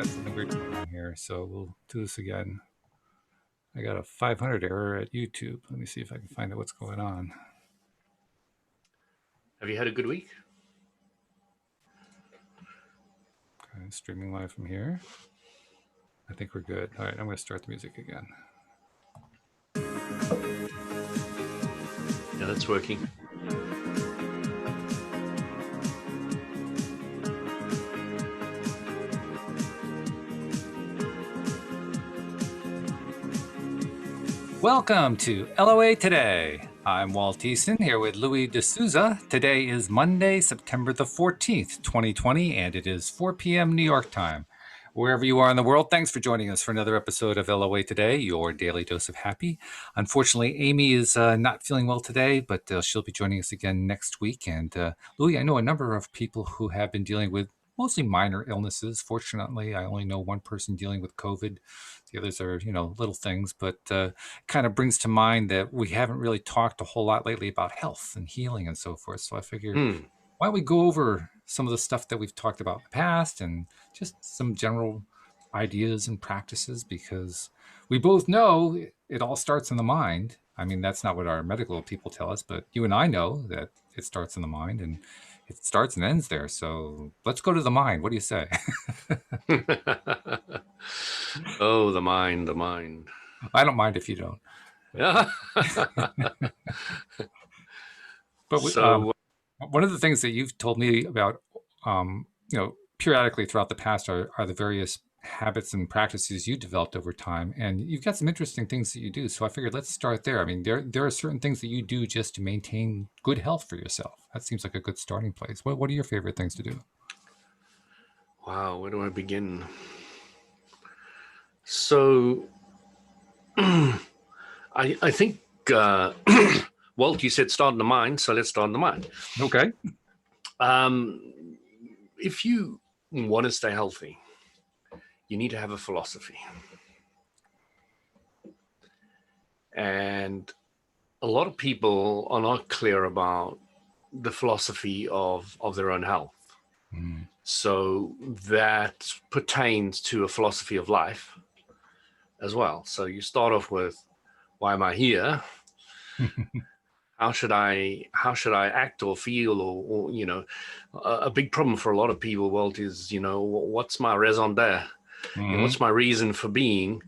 got something weird going on here, so we'll do this again. I got a 500 error at YouTube. Let me see if I can find out what's going on. Have you had a good week? Okay, streaming live from here. I think we're good. All right, I'm going to start the music again. Yeah, that's working. Welcome to LOA Today. I'm Walt here with Louis D'Souza. Today is Monday, September the 14th, 2020, and it is 4 p.m. New York time. Wherever you are in the world, thanks for joining us for another episode of LOA Today, your daily dose of happy. Unfortunately, Amy is not feeling well today, but she'll be joining us again next week. And Louis, I know a number of people who have been dealing with mostly minor illnesses. Fortunately, I only know one person dealing with COVID. The others are, little things, but kind of brings to mind that we haven't really talked a whole lot lately about health and healing and so forth. So I figured, why don't we go over some of the stuff that we've talked about in the past and just some general ideas and practices, because we both know it all starts in the mind. I mean, that's not what our medical people tell us, but you and I know that it starts in the mind and it starts and ends there. So let's go to the mind. What do you say? Oh, the mind. I don't mind if you don't. Yeah. But So, one of the things that you've told me about, periodically throughout the past are the various habits and practices you developed over time. And you've got some interesting things that you do. So I figured let's start there. I mean, there are certain things that you do just to maintain good health for yourself. That seems like a good starting place. What are your favorite things to do? wow, where do I begin? So, I think, Walt, you said start in the mind, so let's start in the mind. Okay. If you want to stay healthy, you need to have a philosophy. And a lot of people are not clear about the philosophy of their own health. Mm. So that pertains to a philosophy of life as well. So you start off with, why am I here? How should I act or feel, or a big problem for a lot of people, Walt, is, what's my raison d'etre? Mm-hmm. What's my reason for being?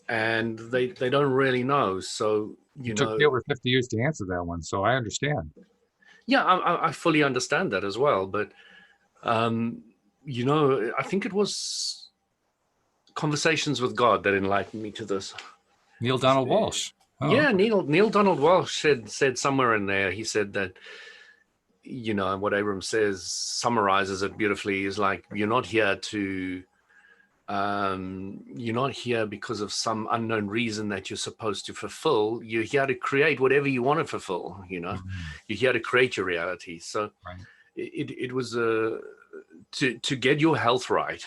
And they don't really know. So, it took me over 50 years to answer that one, so I understand. Yeah, I fully understand that as well. But, I think it was conversations with God that enlightened me to this. Neil Donald Walsh. Oh. Yeah, Neil Donald Walsh said somewhere in there, he said that, what Abram says summarizes it beautifully, is like, you're not here because of some unknown reason that you're supposed to fulfill. You're here to create whatever you want to fulfill. Mm-hmm. You're here to create your reality. So right. It was to get your health right.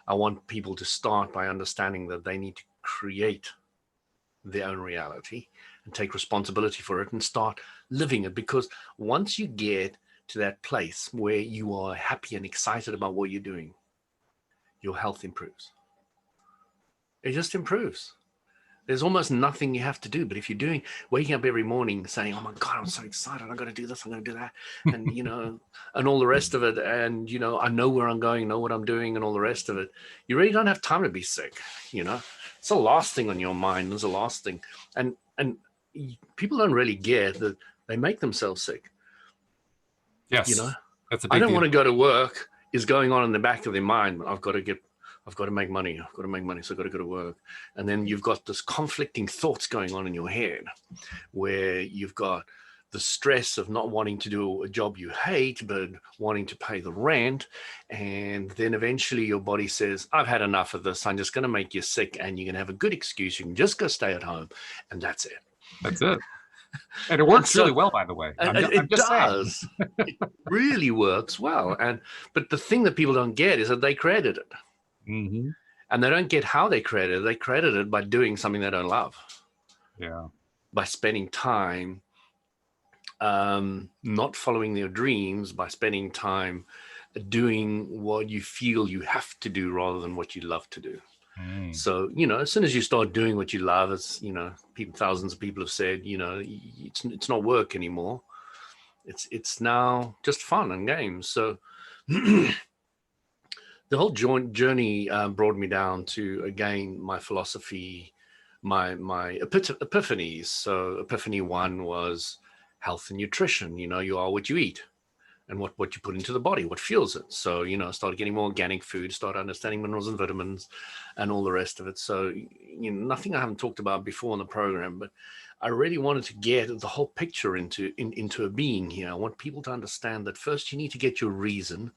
I want people to start by understanding that they need to create their own reality and take responsibility for it and start living it. Because once you get to that place where you are happy and excited about what you're doing, your health improves. It just improves. There's almost nothing you have to do. But if you're waking up every morning saying, oh my God, I'm so excited, I'm going to do this, I'm going to do that, and, and all the rest of it, and, I know where I'm going, know what I'm doing, and all the rest of it, you really don't have time to be sick, It's the last thing on your mind. It's the last thing. And people don't really get that they make themselves sick. Yes. That's a big I don't deal. want to go to work is going on in the back of their mind. I've got to make money. So I've got to go to work. And then you've got this conflicting thoughts going on in your head where you've got the stress of not wanting to do a job you hate, but wanting to pay the rent. And then eventually your body says, I've had enough of this. I'm just going to make you sick, and you're going to have a good excuse. You can just go stay at home, and that's it. That's it. And it works really well, by the way. It does. It really works well. But the thing that people don't get is that they created it. Mm-hmm. And they don't get how they created it. They created it by doing something they don't love. Yeah. By spending time not following their dreams, by spending time doing what you feel you have to do rather than what you love to do. Mm. So, as soon as you start doing what you love, as thousands of people have said, it's not work anymore. It's now just fun and games. So the whole journey brought me down to, again, my philosophy, my epiphanies. So epiphany 1 was health and nutrition. You are what you eat, and what you put into the body, what fuels it. So, started getting more organic food, started understanding minerals and vitamins and all the rest of it. So, nothing I haven't talked about before in the program, but I really wanted to get the whole picture into a being here. I want people to understand that first you need to get your reason.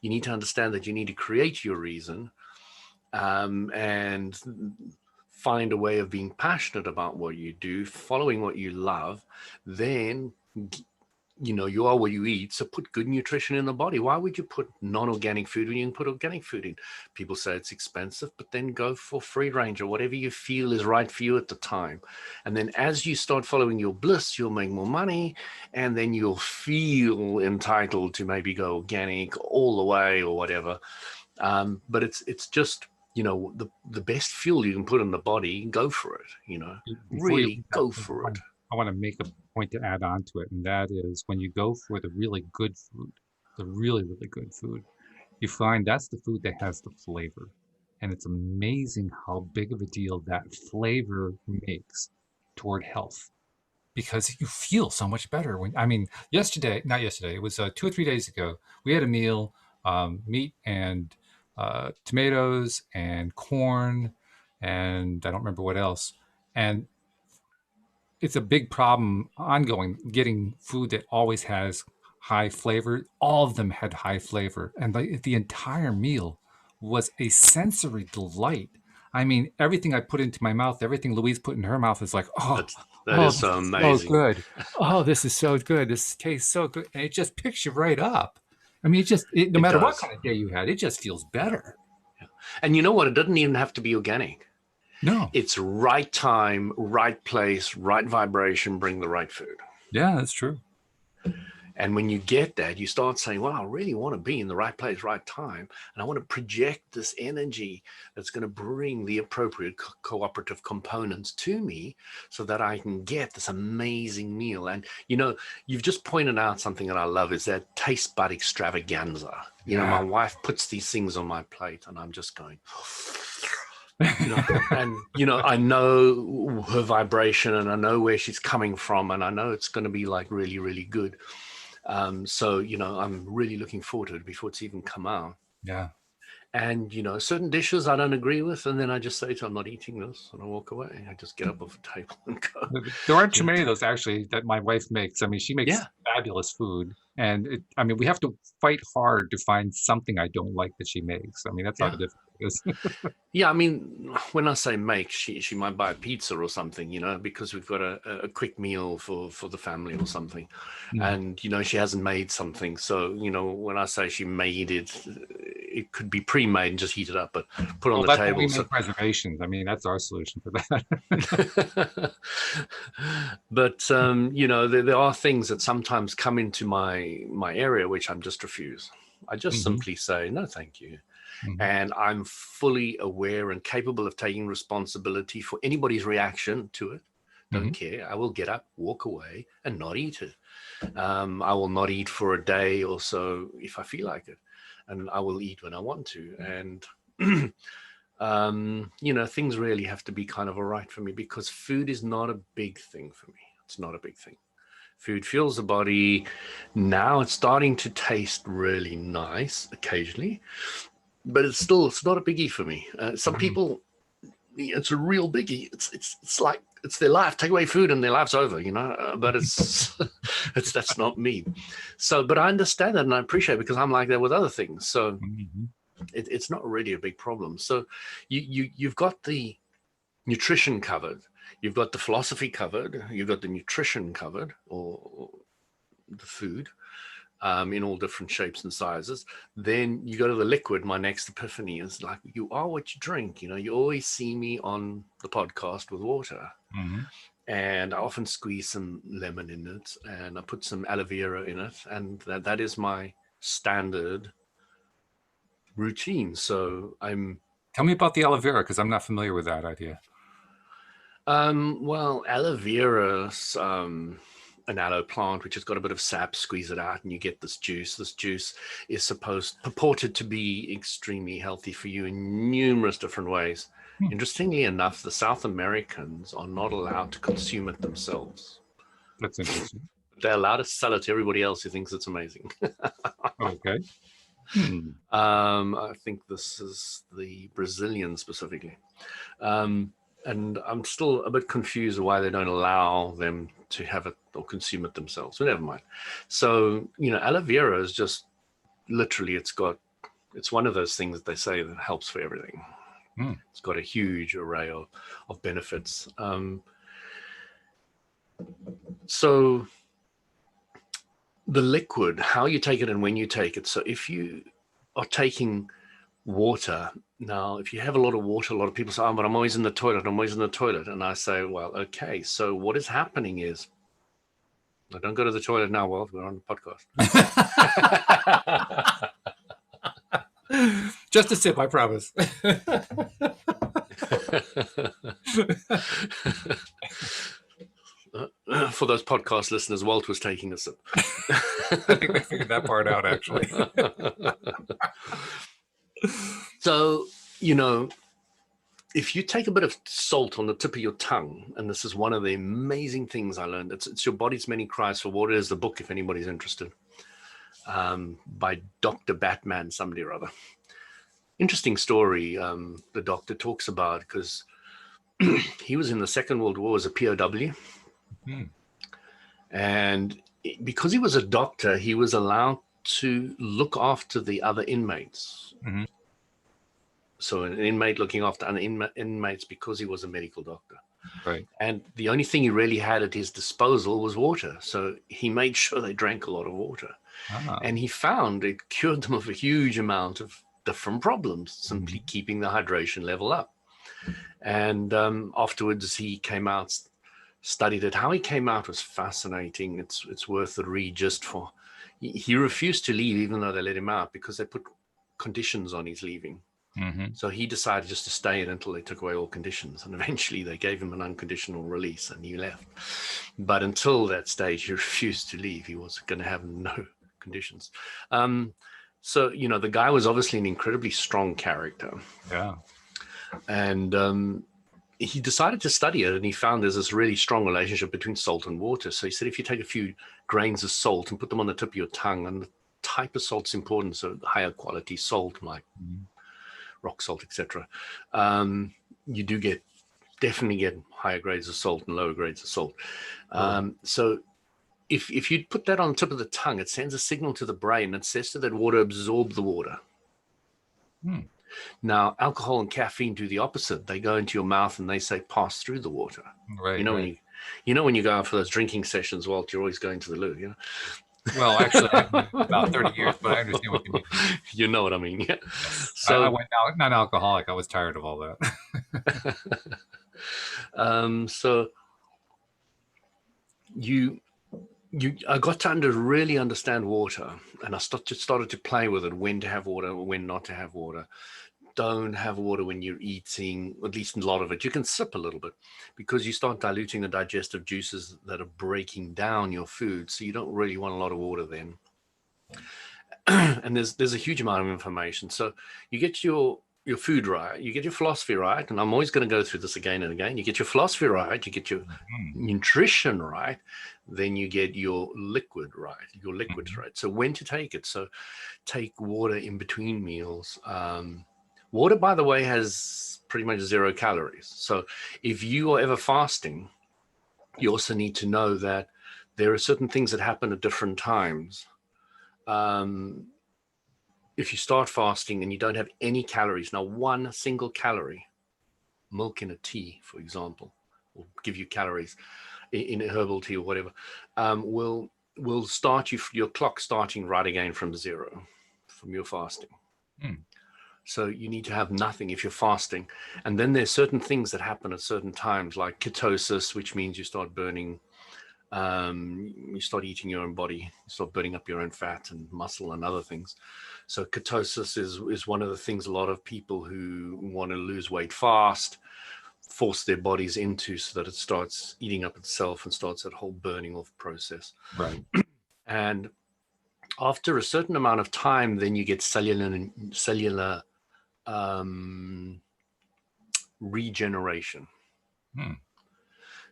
You need to understand that you need to create your reason, and find a way of being passionate about what you do, following what you love. Then you are what you eat, so put good nutrition in the body. Why would you put non-organic food when you can put organic food in? People say it's expensive, but then go for free range or whatever you feel is right for you at the time. And then as you start following your bliss, you'll make more money, and then you'll feel entitled to maybe go organic all the way or whatever. But it's just, the best fuel you can put in the body, go for it, Before really go for it. I want to make a point to add on to it, and that is when you go for the really good food, the really, really good food, you find that's the food that has the flavor. And it's amazing how big of a deal that flavor makes toward health, because you feel so much better not yesterday, it was 2 or 3 days ago. We had a meal, meat and tomatoes and corn, and I don't remember what else. And it's a big problem ongoing getting food that always has high flavor. All of them had high flavor, and the entire meal was a sensory delight. I mean, everything I put into my mouth, everything Louise put in her mouth is like, That is this so is so amazing. good. Oh, this is so good. This tastes so good, and it just picks you right up. I mean, no It matter what does. kind of day you had, it just feels better. Yeah. And you know what? It doesn't even have to be organic. No, It's right time, right place, right vibration, bring the right food. yeah, that's true. And when you get that, you start saying, well, I really want to be in the right place, right time. And I want to project this energy that's going to bring the appropriate cooperative components to me so that I can get this amazing meal. And, you've just pointed out something that I love, is that taste bud extravaganza. My wife puts these things on my plate and I'm just going, and I know her vibration and I know where she's coming from, and I know it's going to be like really, really good. So I'm really looking forward to it before it's even come out. Yeah. And certain dishes I don't agree with, and then I just say to I'm not eating this, and I walk away. I just get up off the table and go. There aren't too many of those actually that my wife makes. I mean, she makes Yeah. fabulous food, and we have to fight hard to find something I don't like that she makes. I mean, that's how difficult it is. Yeah, I mean, when I say make, she might buy a pizza or something, because we've got a quick meal for the family or something. And, she hasn't made something. So, when I say she made it, it could be pre-made and just heat it up, but put on the That's table. When we make reservations. I mean, that's our solution for that. But, there are things that sometimes come into my area, which I'm just refuse. I just simply say, no, thank you. And I'm fully aware and capable of taking responsibility for anybody's reaction to it. Don't care. I will get up, walk away, and not eat it. I will not eat for a day or so if I feel like it. And I will eat when I want to. And, things really have to be kind of all right for me, because food is not a big thing for me. It's not a big thing. Food fuels the body. Now it's starting to taste really nice occasionally. But it's not a biggie for me. Some people, it's a real biggie. It's like it's their life. Take away food and their life's over, But it's that's not me. So, but I understand that and I appreciate it, because I'm like that with other things. So it's not really a big problem. So you've got the nutrition covered. You've got the philosophy covered. You've got the nutrition covered, or the food. In all different shapes and sizes. Then you go to the liquid. My next epiphany is like, you are what you drink. You always see me on the podcast with water, and I often squeeze some lemon in it, and I put some aloe vera in it, and that is my standard routine. So Tell me about the aloe vera, because I'm not familiar with that idea. Well, aloe vera, an aloe plant which has got a bit of sap, squeeze it out and you get this juice. This juice is purported to be extremely healthy for you in numerous different ways. Interestingly enough, the South Americans are not allowed to consume it themselves. That's interesting. They're allowed to sell it to everybody else who thinks it's amazing. Okay. I think this is the Brazilians specifically. And I'm still a bit confused why they don't allow them to have it or consume it themselves. But never mind. So, aloe vera is just literally, it's one of those things that they say that helps for everything. It's got a huge array of benefits. So the liquid, how you take it and when you take it. So if you are taking water, now, if you have a lot of water, a lot of people say, but I'm always in the toilet. And I say, well, okay, so what is happening is, I don't go to the toilet now, Walt, we're on the podcast. Just a sip, I promise. For those podcast listeners, Walt was taking a sip. I think we figured that part out, actually. So, if you take a bit of salt on the tip of your tongue, and this is one of the amazing things I learned, it's Your Body's Many Cries for Water is the book, if anybody's interested, by Dr. Batman, somebody or other. Interesting story the doctor talks about, because he was in the Second World War as a POW. And because he was a doctor, he was allowed to look after the other inmates. So an inmate looking after other inmates because he was a medical doctor. Right. And the only thing he really had at his disposal was water. So he made sure they drank a lot of water. And he found it cured them of a huge amount of different problems, simply keeping the hydration level up. And afterwards he came out, studied it. How he came out was fascinating. It's worth the read just for, he refused to leave even though they let him out because they put conditions on his leaving. So he decided just to stay in until they took away all conditions. And eventually they gave him an unconditional release and he left. But until that stage, he refused to leave. He was going to have no conditions. So, the guy was obviously an incredibly strong character. Yeah. And he decided to study it, and he found there's this really strong relationship between salt and water. So he said, if you take a few grains of salt and put them on the tip of your tongue, and the type of salt's important, so higher quality salt like rock salt, etc., you do definitely get higher grades of salt and lower grades of salt. So if you put that on the tip of the tongue, it sends a signal to the brain that says to that water, absorb the water. Now, alcohol and caffeine do the opposite. They go into your mouth and they say, pass through the water. Right. When you go out for those drinking sessions, Walt, you're always going to the loo, Well, actually, about 30 years, but I understand what you mean. You know what I mean, yeah. Yes. So I went non-alcoholic. I was tired of all that. So I got to really understand water, and I started to play with it, when to have water, when not to have water. Don't have water when you're eating, at least a lot of it. You can sip a little bit because you start diluting the digestive juices that are breaking down your food. So you don't really want a lot of water then. And there's a huge amount of information. So you get your food right, you get your philosophy right, and I'm always going to go through this again and again. You get your philosophy right, you get your nutrition right, then you get your liquid right, your liquids right. So when to take it. So take water in between meals. Water, by the way, has pretty much 0 calories. So if you are ever fasting, you also need to know that there are certain things that happen at different times. If you start fasting and you don't have any calories, now 1 single calorie, milk in a tea, for example, will give you calories in a herbal tea or whatever, will start your clock starting right again from 0 from your fasting. So you need to have nothing if you're fasting. And then there's certain things that happen at certain times, like ketosis, which means you start burning You start eating your own body, you start burning up your own fat and muscle and other things. So ketosis is one of the things a lot of people who want to lose weight fast force their bodies into, so that it starts eating up itself and starts that whole burning off process. Right. And after a certain amount of time, then you get cellular regeneration.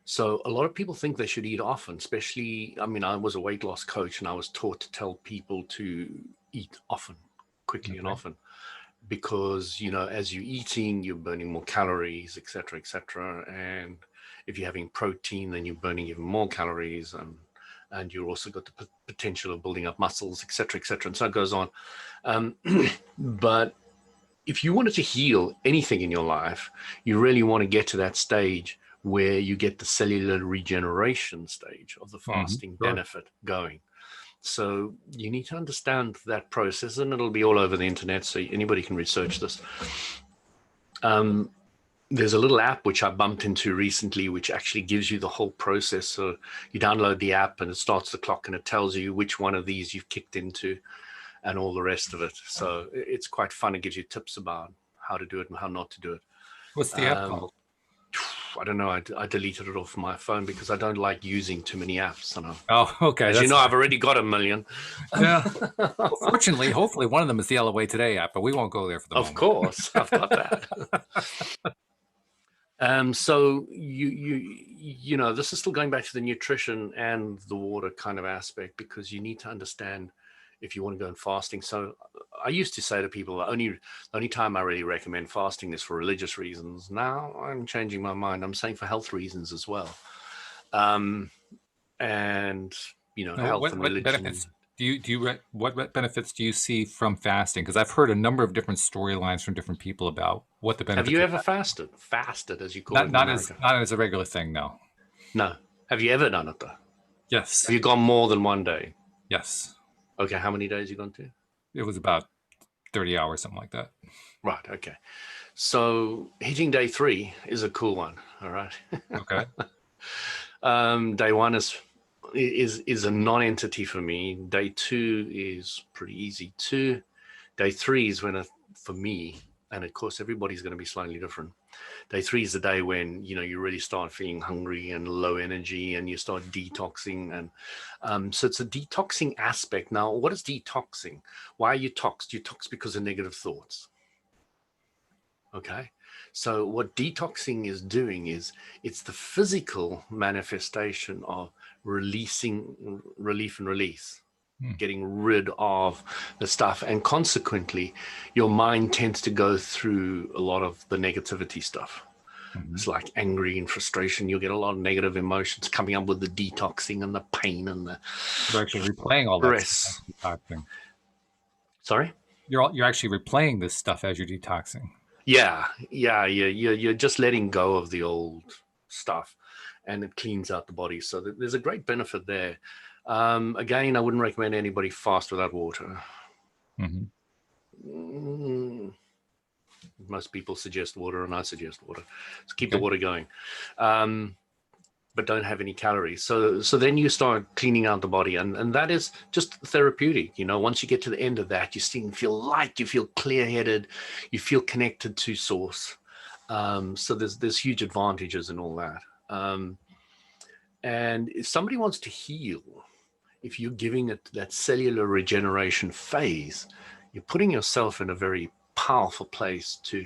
So a lot of people think they should eat often, especially, I mean, I was a weight loss coach and I was taught to tell people to eat often, quickly and often, because, you know, as you're eating, you're burning more calories, et cetera, et cetera. And if you're having protein, then you're burning even more calories, and you're also got the potential of building up muscles, et cetera, et cetera. And so it goes on. But if you wanted to heal anything in your life, you really want to get to that stage where you get the cellular regeneration stage of the fasting benefit going. So you need to understand that process, and it'll be all over the internet, so anybody can research this. There's a little app which I bumped into recently, which actually gives you the whole process. So you download the app and it starts the clock and it tells you which one of these you've kicked into and all the rest of it. So it's quite fun. It gives you tips about how to do it and how not to do it. What's the app called? I don't know. I deleted it off my phone because I don't like using too many apps. Oh, okay. As you know, I've already got 1 million. Yeah. Well, fortunately, hopefully one of them is the LOA Today app, but we won't go there for the moment. Of course, I've got that. So you know, this is still going back to the nutrition and the water kind of aspect, because you need to understand if you want to go in fasting. So I used to say to people, the only time I really recommend fasting is for religious reasons. Now I'm changing my mind. I'm saying for health reasons as well. And you know, health and religion. Benefits what benefits do you see from fasting? Because I've heard a number of different storylines from different people about what the benefits. Have you ever fasted? Fasted, as you call it in America. Not as a regular thing, no. No. Have you ever done it though? Yes. Have you gone more than one day? Yes. Okay, how many days you gone to? It was about 30 hours, something like that. Right, okay. So hitting day 3 is a cool one, all right? Okay. Day 1 is a non-entity for me. Day 2 is pretty easy too. Day 3 is when, for me, and of course everybody's going to be slightly different. Day 3 is the day when, you know, you really start feeling hungry and low energy, and you start detoxing. And so it's a detoxing aspect. Now, what is detoxing? Why are you toxed? You tox because of negative thoughts. Okay. So what detoxing is doing is it's the physical manifestation of relief and release. Getting rid of the stuff, and consequently your mind tends to go through a lot of the negativity stuff. It's like angry and frustration. You'll get a lot of negative emotions coming up with the detoxing and the pain and the You're actually replaying all that stuff as detoxing. Sorry? You're actually replaying this stuff as you're detoxing. Yeah. You're just letting go of the old stuff, and it cleans out the body. So there's a great benefit there. Again, I wouldn't recommend anybody fast without water. Most people suggest water, and I suggest water. So keep the water going, but don't have any calories. So then you start cleaning out the body, and that is just therapeutic. You know, once you get to the end of that, you feel light, you feel clear-headed, you feel connected to source. So there's huge advantages in all that. And if somebody wants to heal, if you're giving it that cellular regeneration phase, you're putting yourself in a very powerful place to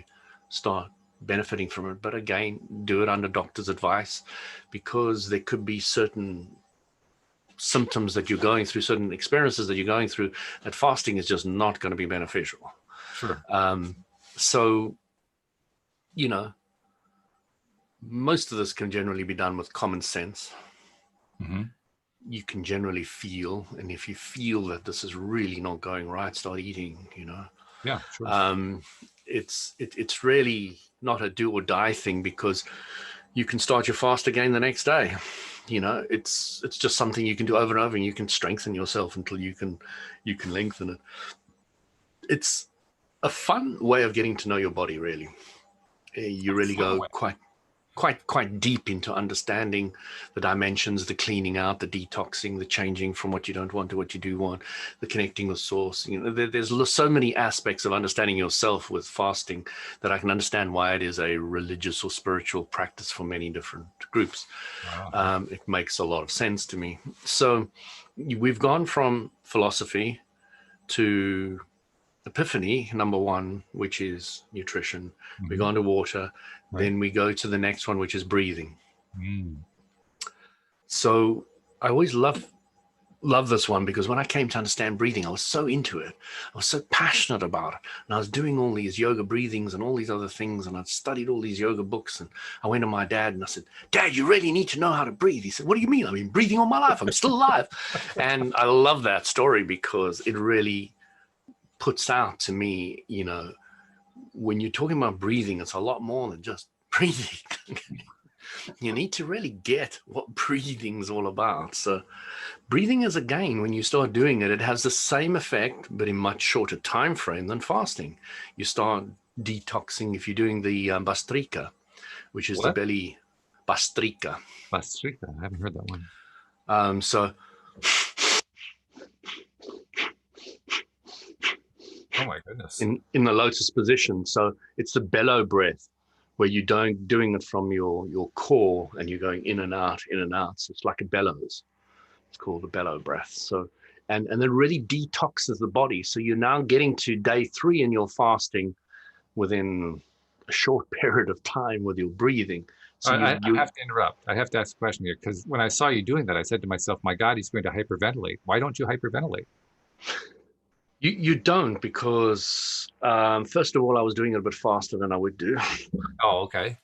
start benefiting from it. But again, do it under doctor's advice, because there could be certain symptoms that you're going through, certain experiences that you're going through, that fasting is just not going to be beneficial. Sure. So, you know, most of this can generally be done with common sense. You can generally feel, and if you feel that this is really not going right, start eating, you know. Yeah, sure. It's really not a do or die thing, because you can start your fast again the next day. You know, it's just something you can do over and over, and you can strengthen yourself until you can lengthen it. It's a fun way of getting to know your body, really. You really go quite quite deep into understanding the dimensions, the cleaning out, the detoxing, the changing from what you don't want to what you do want, the connecting with source. There's so many aspects of understanding yourself with fasting that I can understand why it is a religious or spiritual practice for many different groups. Wow. It makes a lot of sense to me. So we've gone from philosophy to epiphany, number one, which is nutrition. We go on to water. Right. Then we go to the next one, which is breathing. Mm. So I always love this one, because when I came to understand breathing, I was so into it. I was so passionate about it. And I was doing all these yoga breathings and all these other things. And I'd studied all these yoga books. And I went to my dad and I said, Dad, you really need to know how to breathe. He said, what do you mean? I've been breathing all my life. I'm still alive. And I love that story because it really puts out to me, when you're talking about breathing, it's a lot more than just breathing. You need to really get what breathing is all about. So breathing is, again, when you start doing it, it has the same effect, but in much shorter time frame than fasting. You start detoxing if you're doing the bastrika, which is the belly bastrika. Bastrika, I haven't heard that one. So oh my goodness. In the lotus position. So it's the bellow breath, where you don't doing it from your core and you're going in and out, in and out. So it's like a bellows. It's called the bellow breath. So, and it really detoxes the body. So you're now getting to day 3 in your fasting within a short period of time with your breathing. So I have to interrupt. I have to ask a question here, because when I saw you doing that, I said to myself, my God, he's going to hyperventilate. Why don't you hyperventilate? You don't, because first of all, I was doing it a bit faster than I would do. Oh, okay.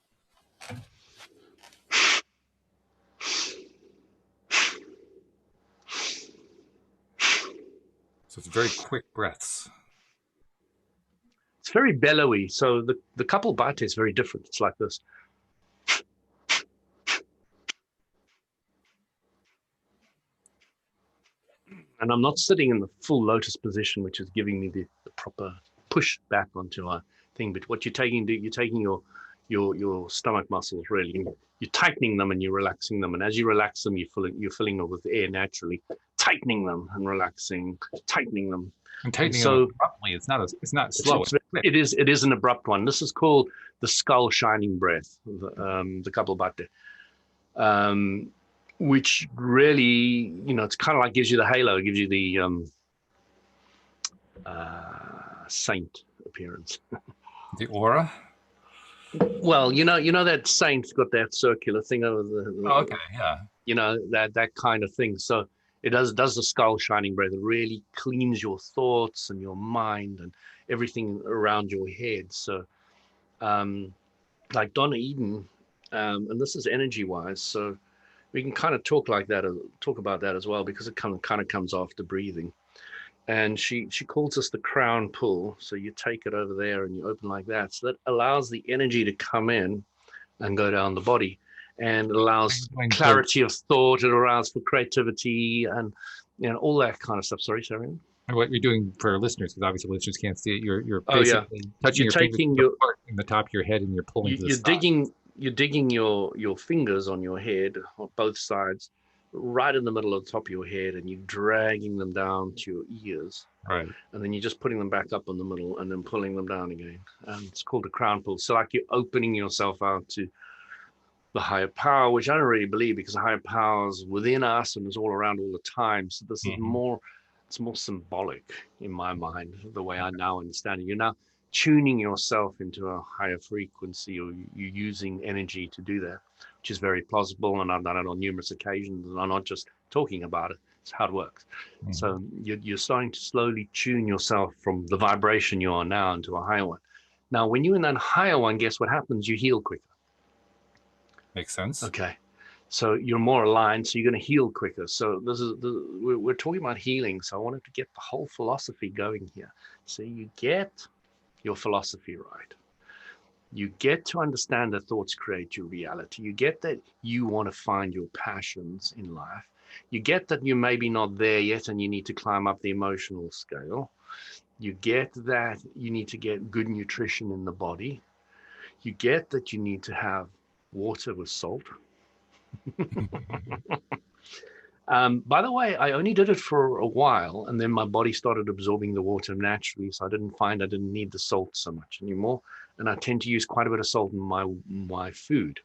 So it's very quick breaths. It's very bellowy. So the Kapalbhati is very different. It's like this. And I'm not sitting in the full lotus position, which is giving me the proper push back onto our thing. But what you're taking your stomach muscles, really. You're tightening them and you're relaxing them. And as you relax them, you're filling them with air naturally, tightening them and relaxing, tightening them. And tightening them abruptly. It's not slow. It is an abrupt one. This is called the skull shining breath, the Kapalbhati. Which really, it's kind of like gives you the halo, gives you the saint appearance. The aura? Well, that saint's got that circular thing over the oh, okay, yeah. That kind of thing. So it does the skull shining breath. It really cleans your thoughts and your mind and everything around your head. So like Donna Eden, and this is energy wise, so we can kind of talk about that as well, because it kind of comes after breathing. And she calls us the crown pull. So you take it over there and you open like that. So that allows the energy to come in and go down the body, and it allows clarity of thought. It allows for creativity and all that kind of stuff. Sorry, Sharon. What you're doing for our listeners, because obviously listeners can't see it, you're basically touching your fingers in the top of your head, and you're pulling. You're digging your fingers on your head on both sides, right in the middle of the top of your head, and you're dragging them down to your ears. Right. And then you're just putting them back up in the middle and then pulling them down again. It's called a crown pull. So like you're opening yourself out to the higher power, which I don't really believe, because the higher power is within us and is all around all the time. So this is it's more symbolic in my mind, the way I now understand it. You're now tuning yourself into a higher frequency, or you're using energy to do that, which is very plausible. And I've done it on numerous occasions, and I'm not just talking about it. It's how it works. So you're starting to slowly tune yourself from the vibration you are now into a higher one. Now, when you're in that higher one, guess what happens? You heal quicker. Makes sense. Okay. So you're more aligned, so you're going to heal quicker. So we're talking about healing. So I wanted to get the whole philosophy going here. So you get your philosophy right. You get to understand that thoughts create your reality. You get that you want to find your passions in life. You get that you're maybe not there yet and you need to climb up the emotional scale. You get that you need to get good nutrition in the body. You get that you need to have water with salt. By the way, I only did it for a while, and then my body started absorbing the water naturally, so I didn't need the salt so much anymore. And I tend to use quite a bit of salt in my food.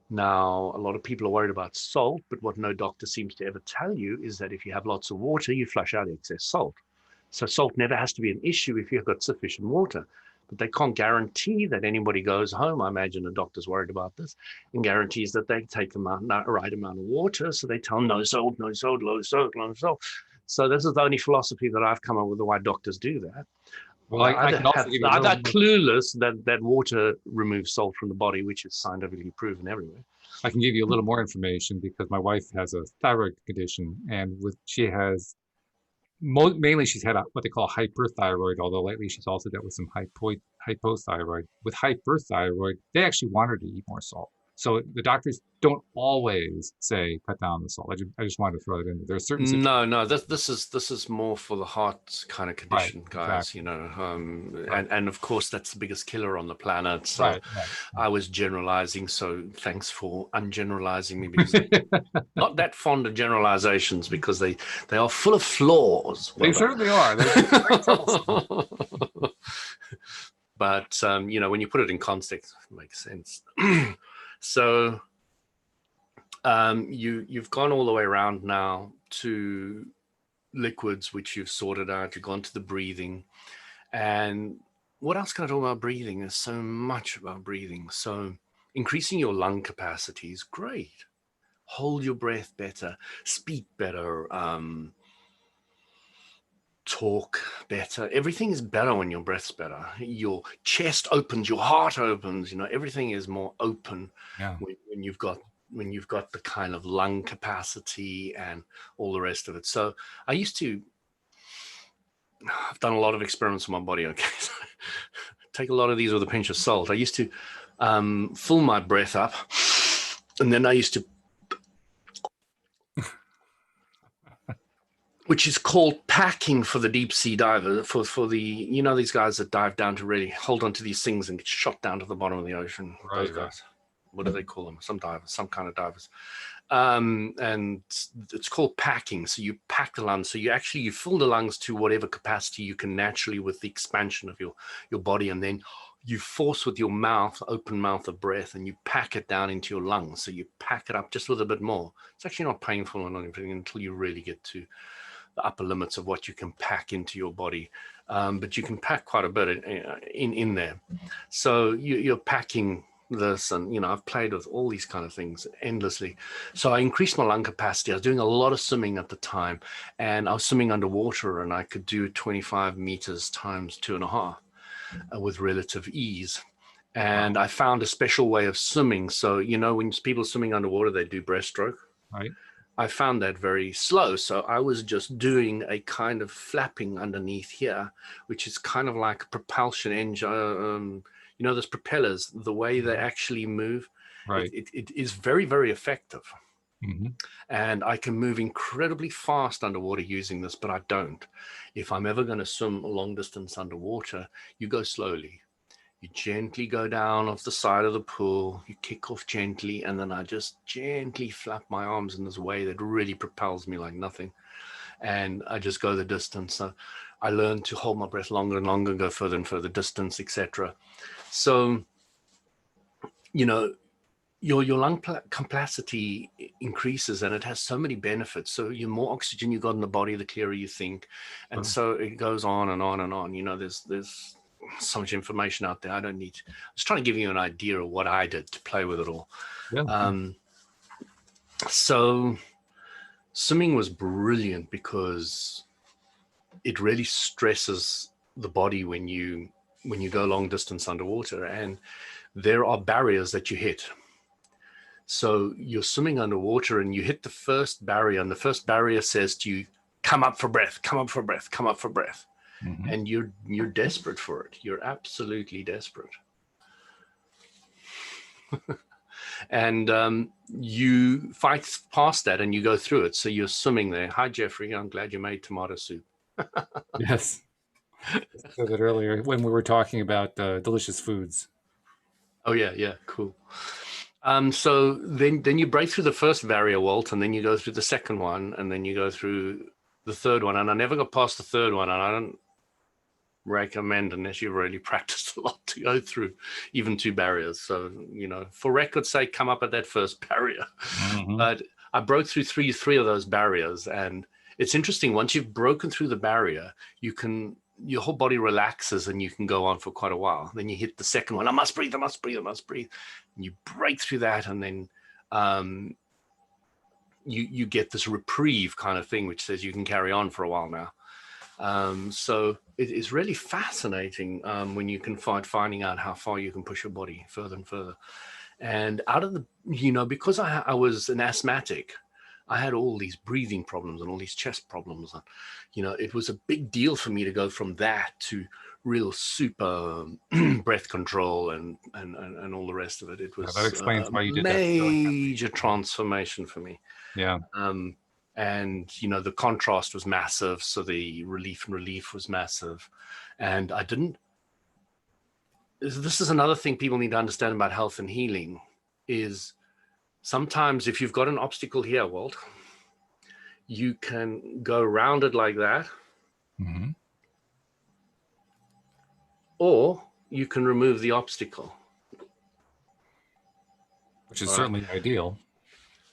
Now, a lot of people are worried about salt, but what no doctor seems to ever tell you is that if you have lots of water, you flush out excess salt. So salt never has to be an issue if you've got sufficient water. But they can't guarantee that anybody goes home. I imagine a doctor's worried about this and guarantees that they take the right amount of water. So they tell them no salt, no salt, low salt, low salt. So this is the only philosophy that I've come up with why doctors do that. Well, I can also give you a little Either clueless that water removes salt from the body, which is scientifically proven everywhere. I can give you a little more information because my wife has a thyroid condition, and she has mainly she's had what they call hyperthyroid, although lately she's also dealt with some hypothyroid. With hyperthyroid, they actually want her to eat more salt. So the doctors don't always say cut down the salt. I just wanted to throw it in there. There are certain situations. No. This is more for the heart kind of condition, Right, guys. exactly. You know, Right. and of course that's the biggest killer on the planet. So Right. I was generalizing. So thanks for ungeneralizing me, because I'm not that fond of generalizations, because they are full of flaws. They certainly are. They're very troublesome. But you know, when you put it in context, it makes sense. So you've gone all the way around now to liquids, which you've sorted out. You've gone to the breathing. And what else can I talk about breathing? There's so much about breathing. So increasing your lung capacity is great. Hold your breath better, speak better, talk better. Everything is better when your breath's better. Your chest opens, your heart opens, you know, everything is more open. Yeah. when you've got the kind of lung capacity and all the rest of it. So I've done a lot of experiments on my body. Okay. So take a lot of these with a pinch of salt. I used to fill my breath up, and then I used to, which is called packing for the deep sea diver, for the, you know, these guys that dive down to really hold on to these things and get shot down to the bottom of the ocean. Right. Those guys. What do they call them? Some kind of divers. And it's called packing. So you pack the lungs. So you fill the lungs to whatever capacity you can naturally with the expansion of your body, and then you force with your mouth, open mouth of breath, and you pack it down into your lungs. So you pack it up just a little bit more. It's actually not painful or anything until you really get to the upper limits of what you can pack into your body. But you can pack quite a bit in there. So you're packing this, and you know, I've played with all these kind of things endlessly. So I increased my lung capacity. I was doing a lot of swimming at the time, and I was swimming underwater, and I could do 25 meters times 2.5 with relative ease. And I found a special way of swimming. So, you know, when people swimming underwater, they do breaststroke. Right. I found that very slow. So I was just doing a kind of flapping underneath here, which is kind of like a propulsion engine. You know, those propellers, the way they actually move, Right. it is very, very effective. Mm-hmm. And I can move incredibly fast underwater using this, but I don't. If I'm ever going to swim a long distance underwater, you go slowly. You gently go down off the side of the pool, you kick off gently, and then I just gently flap my arms in this way that really propels me like nothing. And I just go the distance. So I learned to hold my breath longer and longer, go further and further distance, etc. So, you know, your lung capacity increases, and it has so many benefits. So the more oxygen you got in the body, the clearer you think. And so it goes on and on and on. You know, there's so much information out there. I don't need I was trying to give you an idea of what I did to play with it all. Yeah. So swimming was brilliant because it really stresses the body when you go long distance underwater, and there are barriers that you hit. So you're swimming underwater and you hit the first barrier, and the first barrier says to you, come up for breath, come up for breath, come up for breath. Mm-hmm. And you're desperate for it. You're absolutely desperate. And you fight past that and you go through it. So you're swimming there. Hi, Jeffrey. I'm glad you made tomato soup. Yes. I said that earlier when we were talking about delicious foods. Oh, yeah. Cool. So then you break through the first barrier, Walt, and then you go through the second one, and then you go through the third one. And I never got past the third one, and I don't recommend, unless you've really practiced a lot, to go through even 2 barriers. So, for record's sake, come up at that first barrier. But I broke through three of those barriers, and it's interesting. Once you've broken through the barrier, your whole body relaxes and you can go on for quite a while. Then you hit the second one. I must breathe. And you break through that, and then you get this reprieve kind of thing, which says you can carry on for a while now. So it is really fascinating when you can finding out how far you can push your body further and further. And out of the, because I was an asthmatic, I had all these breathing problems and all these chest problems. It was a big deal for me to go from that to real super breath control and all the rest of it. It was that explains why you did major transformation for me. Yeah. And the contrast was massive, so the relief was massive. And this is another thing people need to understand about health and healing, is sometimes if you've got an obstacle here, Walt, you can go around it like that, or you can remove the obstacle, which is certainly ideal.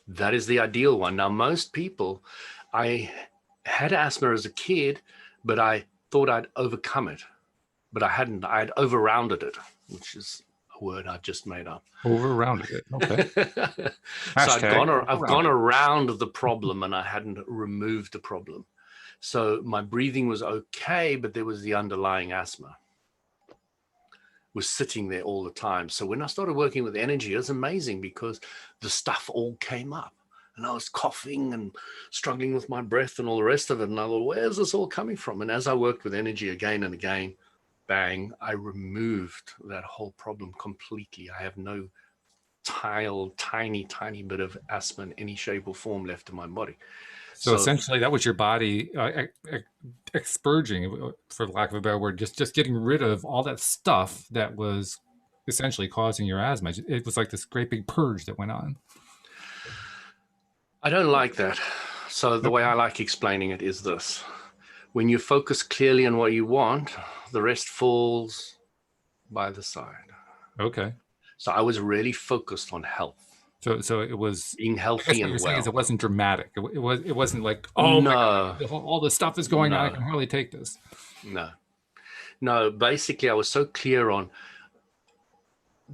That is the ideal one. Now, most people, I had asthma as a kid, but I thought I'd overcome it, but I hadn't. I had over-rounded it, which is a word I've just made up. Over-rounded it. Okay. So I've gone around the problem, and I hadn't removed the problem. So my breathing was okay, but there was the underlying asthma was sitting there all the time. So when I started working with energy, it was amazing, because the stuff all came up, and I was coughing and struggling with my breath and all the rest of it. And I thought, where's this all coming from? And as I worked with energy again and again, bang, I removed that whole problem completely. I have no tiny bit of asthma in any shape or form left in my body. So essentially, that was your body expurging, for lack of a better word, just getting rid of all that stuff that was essentially causing your asthma. It was like this great big purge that went on. I don't like that. So the way I like explaining it is this. When you focus clearly on what you want, the rest falls by the side. Okay. So I was really focused on health. So it was being healthy and well. It wasn't dramatic. It wasn't like, oh no, my God, all this stuff is going on. I can hardly take this. No. Basically, I was so clear on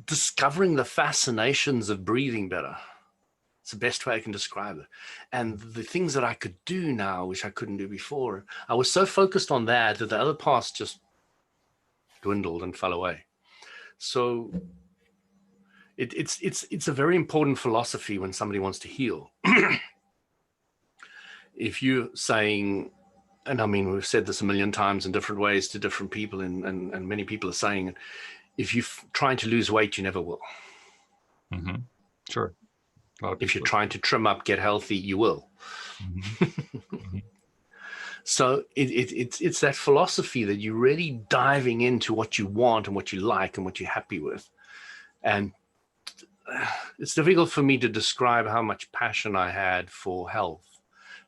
discovering the fascinations of breathing better. It's the best way I can describe it. And the things that I could do now, which I couldn't do before. I was so focused on that the other parts just dwindled and fell away. So it's a very important philosophy when somebody wants to heal. If you're saying, and I mean, we've said this a million times in different ways to different people, and many people are saying, if you're trying to lose weight, you never will. Sure. If you're trying to trim up, get healthy, you will. So it's that philosophy that you're really diving into what you want and what you like and what you're happy with. And it's difficult for me to describe how much passion I had for health,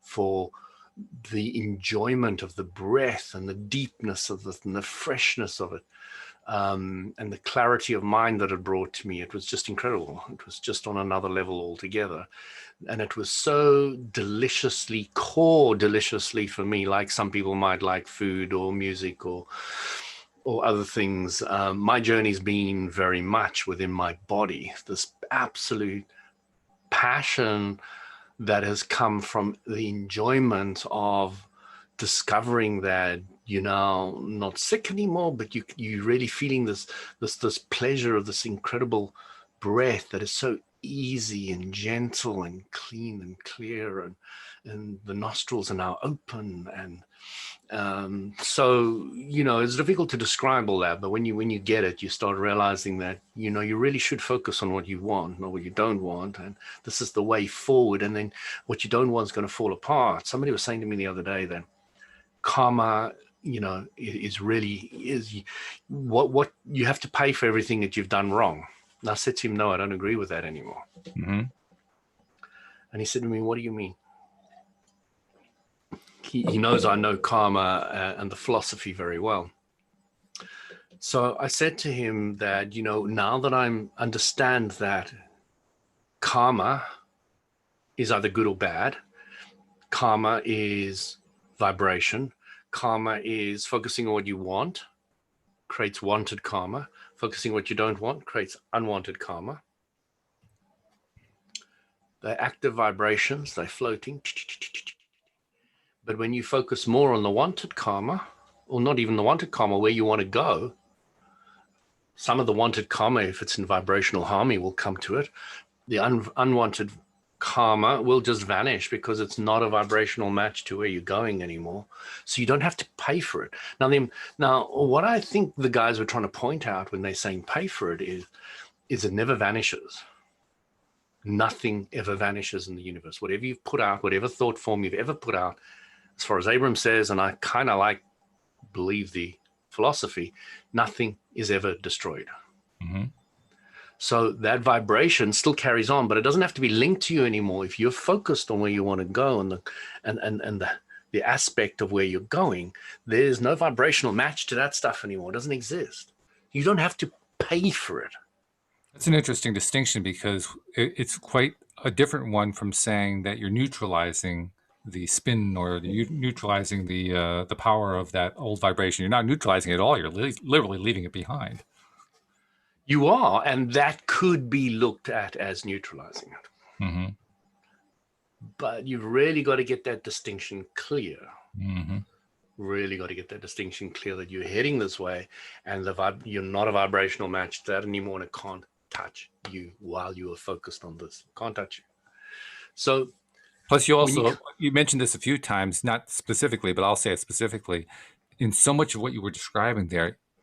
for the enjoyment of the breath and the deepness of it and the freshness of it, and the clarity of mind that it brought to me. It was just incredible. It was just on another level altogether. And it was so deliciously for me, like some people might like food or music or other things. My journey's been very much within my body, this absolute passion that has come from the enjoyment of discovering that you're now not sick anymore, but you're really feeling this pleasure of this incredible breath that is so easy and gentle and clean and clear, and the nostrils are now open, and so it's difficult to describe all that, but when you get it, you start realizing that you really should focus on what you want, not what you don't want, and this is the way forward. And then what you don't want is going to fall apart. Somebody was saying to me the other day that karma is what you have to pay for everything that you've done wrong. And I said to him, no, I don't agree with that anymore. Mm-hmm. And he said to me, what do you mean? He knows I know karma and the philosophy very well. So I said to him that, now that I understand that karma is either good or bad, karma is vibration, karma is focusing on what you want, creates wanted karma, focusing on what you don't want creates unwanted karma. They're active vibrations, they're floating. But when you focus more on the wanted karma, or not even the wanted karma, where you want to go, some of the wanted karma, if it's in vibrational harmony, will come to it. The unwanted karma will just vanish because it's not a vibrational match to where you're going anymore. So you don't have to pay for it. Now, what I think the guys were trying to point out when they're saying pay for it is it never vanishes. Nothing ever vanishes in the universe. Whatever you've put out, whatever thought form you've ever put out, as far as Abraham says, and I kind of believe the philosophy, nothing is ever destroyed. Mm-hmm. So that vibration still carries on, but it doesn't have to be linked to you anymore. If you're focused on where you want to go and the aspect of where you're going, there's no vibrational match to that stuff anymore. It doesn't exist. You don't have to pay for it. That's an interesting distinction because it's quite a different one from saying that you're neutralizing the spin or neutralizing the power of that old vibration. You're not neutralizing it at all. You're literally leaving it behind. You are, and that could be looked at as neutralizing it. Mm-hmm. But you've really got to get that distinction clear. Mm-hmm. Really got to get that distinction clear that you're heading this way, and you're not a vibrational match to that anymore, and it can't touch you while you are focused on this. Can't touch you. So, plus, you mentioned this a few times, not specifically, but I'll say it specifically. In so much of what you were describing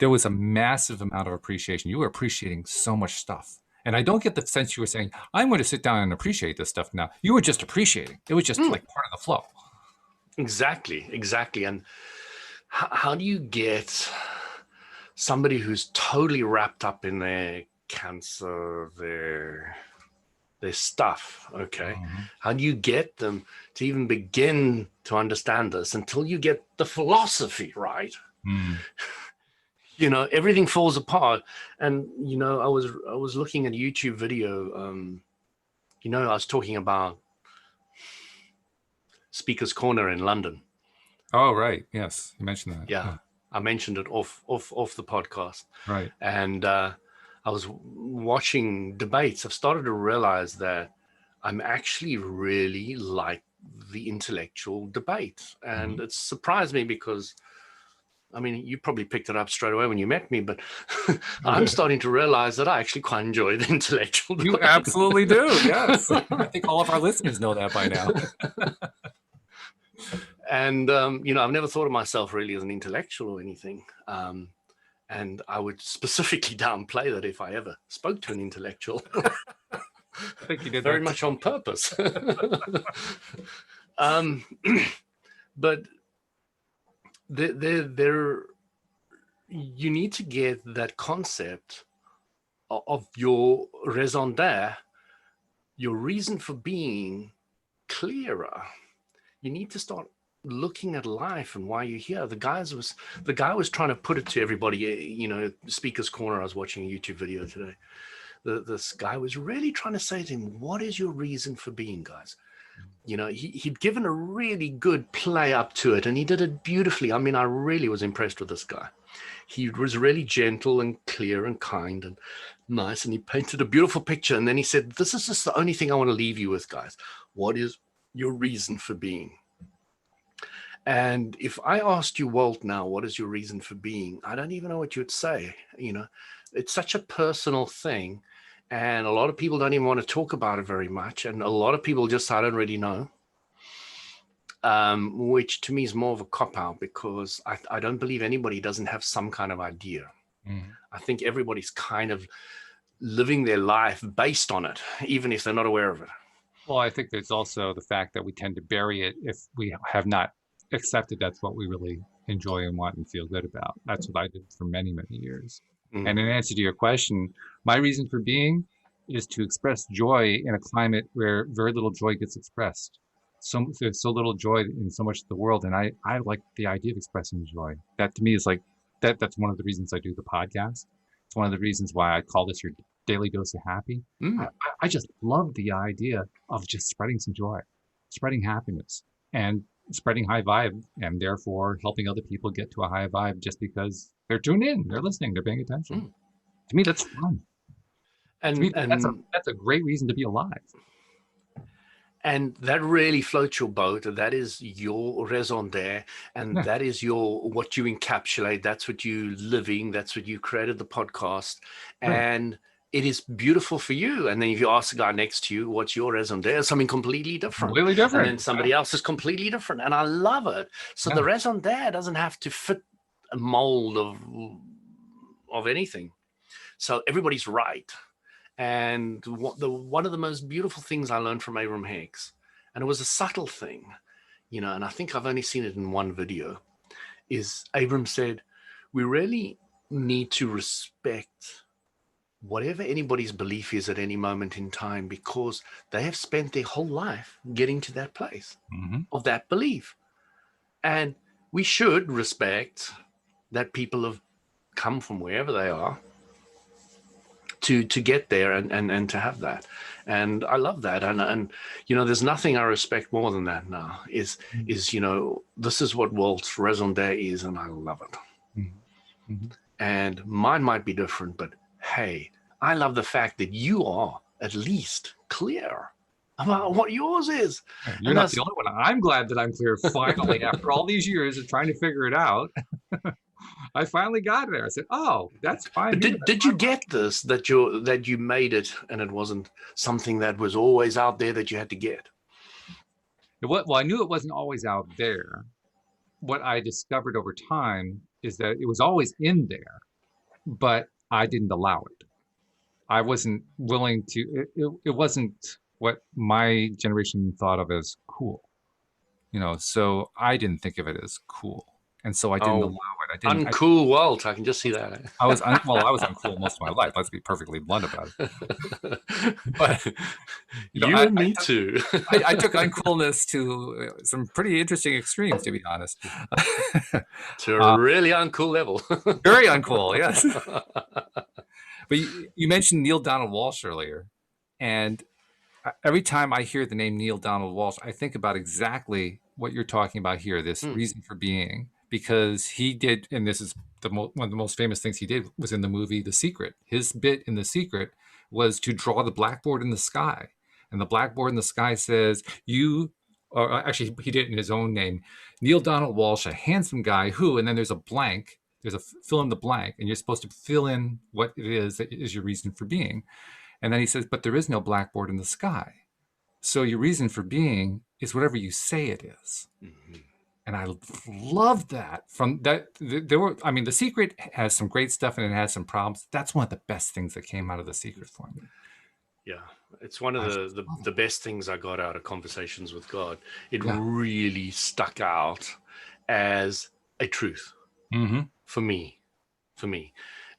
there was a massive amount of appreciation. You were appreciating so much stuff. And I don't get the sense you were saying, I'm going to sit down and appreciate this stuff now. You were just appreciating. It was just like part of the flow. Exactly. And how do you get somebody who's totally wrapped up in their cancer, their stuff, okay? Mm-hmm. How do you get them to even begin to understand this until you get the philosophy right? Mm. Everything falls apart. And I was looking at a YouTube video. I was talking about Speaker's Corner in London. Oh, right. Yes, you mentioned that. Yeah. I mentioned it off the podcast. Right. And I was watching debates. I've started to realize that I'm actually really like the intellectual debate. And mm-hmm. It surprised me because, you probably picked it up straight away when you met me, but I'm starting to realize that I actually quite enjoy the intellectual debate. You absolutely do, yes. I think all of our listeners know that by now. And, I've never thought of myself really as an intellectual or anything. And I would specifically downplay that if I ever spoke to an intellectual. I think you did very much on purpose. But there, you need to get that concept of your raison d'être, your reason for being, clearer. You need to start looking at life and why you're here. The guy was trying to put it to everybody, Speaker's Corner. I was watching a YouTube video today. This guy was really trying to say to him, what is your reason for being, guys? He'd given a really good play up to it, and he did it beautifully. I really was impressed with this guy. He was really gentle and clear and kind and nice, and he painted a beautiful picture. And then he said, this is just the only thing I want to leave you with, guys. What is your reason for being? And if I asked you, Walt, now, what is your reason for being? I don't even know what you'd say. It's such a personal thing. And a lot of people don't even want to talk about it very much. And a lot of people just, I don't really know, which to me is more of a cop-out because I don't believe anybody doesn't have some kind of idea. Mm-hmm. I think everybody's kind of living their life based on it, even if they're not aware of it. Well, I think there's also the fact that we tend to bury it if we have not accepted that's what we really enjoy and want and feel good about. That's what I did for many, many years. And in answer to your question, my reason for being is to express joy in a climate where very little joy gets expressed. There's so little joy in so much of the world, and I like the idea of expressing joy. That to me is like that's one of the reasons I do the podcast. It's one of the reasons why I call this your daily dose of happy. I just love the idea of just spreading some joy, spreading happiness, and spreading high vibe, and therefore helping other people get to a high vibe just because they're tuned in, they're listening, they're paying attention. To me, that's fun. To me, that's a great reason to be alive. And that really floats your boat. That is your raison d'etre, and that is what you encapsulate. That's what you living. That's what you created the podcast, and it is beautiful for you. And then if you ask the guy next to you, what's your raison d'etre? Something completely different. Completely different. And then somebody else is completely different. And I love it. So the raison d'etre doesn't have to fit a mold of anything. So everybody's right. And one of the most beautiful things I learned from Abraham Hicks, and it was a subtle thing, and I think I've only seen it in one video, is Abraham said, we really need to respect whatever anybody's belief is at any moment in time, because they have spent their whole life getting to that place of that belief. And we should respect that people have come from wherever they are to get there and to have that. And I love that. And there's nothing I respect more than that now is this is what Walt's raison d'etre is, and I love it. And mine might be different, but hey, I love the fact that you are at least clear about what yours is. You're not the only one. I'm glad that I'm clear finally after all these years of trying to figure it out. I finally got there. I said, "Oh, that's fine." But did you get this, that you made it, and it wasn't something that was always out there that you had to get? Well, I knew it wasn't always out there. What I discovered over time is that it was always in there, but I didn't allow it. I wasn't willing to. It wasn't what my generation thought of as cool, So I didn't think of it as cool. And so I didn't allow it. I didn't. Uncool Walt. I can just see that. I was uncool most of my life. Let's be perfectly blunt about it. But me too. I took uncoolness to some pretty interesting extremes, to be honest. To a really uncool level. Very uncool, yes. But you mentioned Neale Donald Walsch earlier, and every time I hear the name Neale Donald Walsch, I think about exactly what you're talking about here. This reason for being. Because he did, and this is one of the most famous things he did, was in the movie The Secret. His bit in The Secret was to draw the blackboard in the sky. And the blackboard in the sky says, actually, he did it in his own name, Neale Donald Walsch, a handsome guy who, and then there's a blank, there's a fill in the blank, and you're supposed to fill in what it is that is your reason for being. And then he says, but there is no blackboard in the sky. So your reason for being is whatever you say it is. And I love that. From that, The Secret has some great stuff and it has some problems. That's one of the best things that came out of The Secret for me. Yeah, it's one of the best things I got out of Conversations with God. It really stuck out as a truth for me.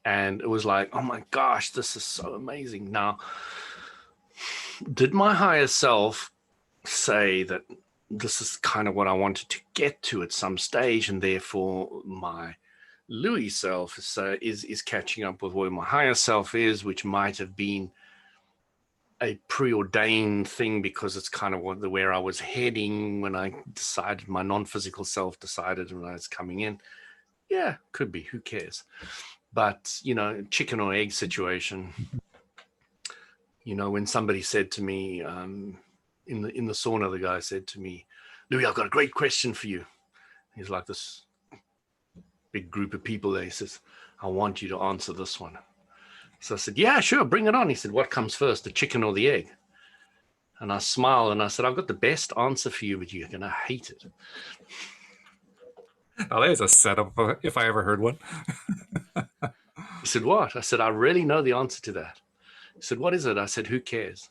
And it was like, oh my gosh, this is so amazing. Now, did my higher self say that this is kind of what I wanted to get to at some stage, and therefore my Louis self is catching up with where my higher self is, which might have been a preordained thing because it's kind of where I was heading when I decided, my non-physical self decided when I was coming in. Yeah, could be, who cares? But, chicken or egg situation, when somebody said to me, in the sauna, the guy said to me, Louis, I've got a great question for you. He's like this big group of people there. He says, I want you to answer this one. So I said, yeah, sure, bring it on. He said, what comes first, the chicken or the egg? And I smiled and I said, I've got the best answer for you, but you're going to hate it. Oh, there's a setup if I ever heard one. He said, what? I said, I really know the answer to that. He said, what is it? I said, who cares?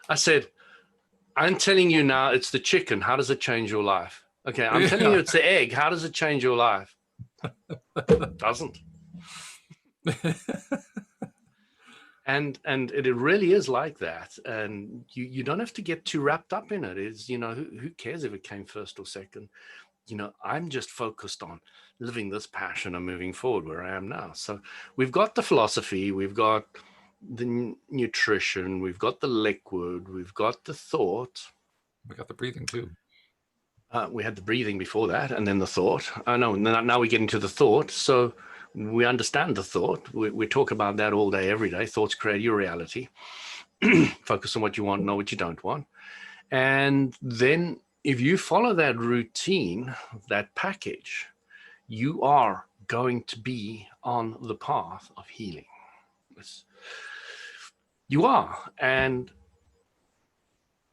I said, I'm telling you now, it's the chicken. How does it change your life? Okay, I'm telling you it's the egg. How does it change your life? Doesn't. And it really is like that. And you don't have to get too wrapped up in it. It's, who cares if it came first or second? I'm just focused on living this passion and moving forward where I am now. So we've got the philosophy, we've got the nutrition, we've got the liquid, we've got the thought. We got the breathing too. We had the breathing before that, and then the thought. No, now we get into the thought. So we understand the thought. We talk about that all day, every day. Thoughts create your reality. Focus on what you want, know what you don't want. And then if you follow that routine, that package, you are going to be on the path of healing. You are. And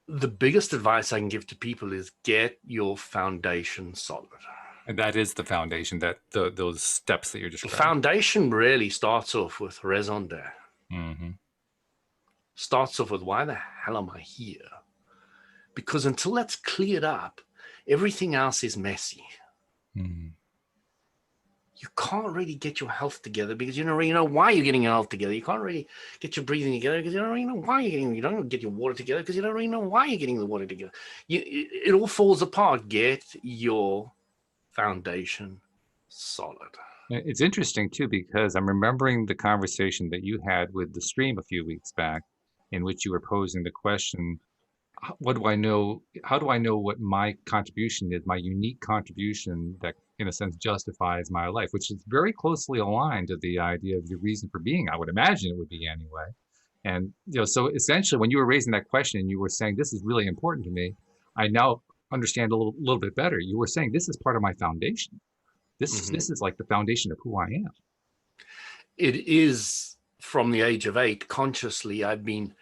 the biggest advice I can give to people is get your foundation solid. And that is the foundation, that those steps that you're describing. The foundation really starts off with raison d'être. Mm-hmm. Starts off with, why the hell am I here? Because until that's cleared up, everything else is messy. Mm-hmm. You can't really get your health together because you don't really know why you're getting your health together. You can't really get your breathing together because you don't really know why you don't get your water together because you don't really know why you're getting the water together. It all falls apart. Get your foundation solid. It's interesting too, because I'm remembering the conversation that you had with the stream a few weeks back, in which you were posing the question, what do I know? How do I know what my contribution is, my unique contribution that, in a sense, justifies my life, which is very closely aligned to the idea of your reason for being. I would imagine it would be anyway. And, so essentially, when you were raising that question and you were saying, this is really important to me, I now understand a little bit better. You were saying, this is part of my foundation. This is like the foundation of who I am. It is, from the age of 8, consciously, I've been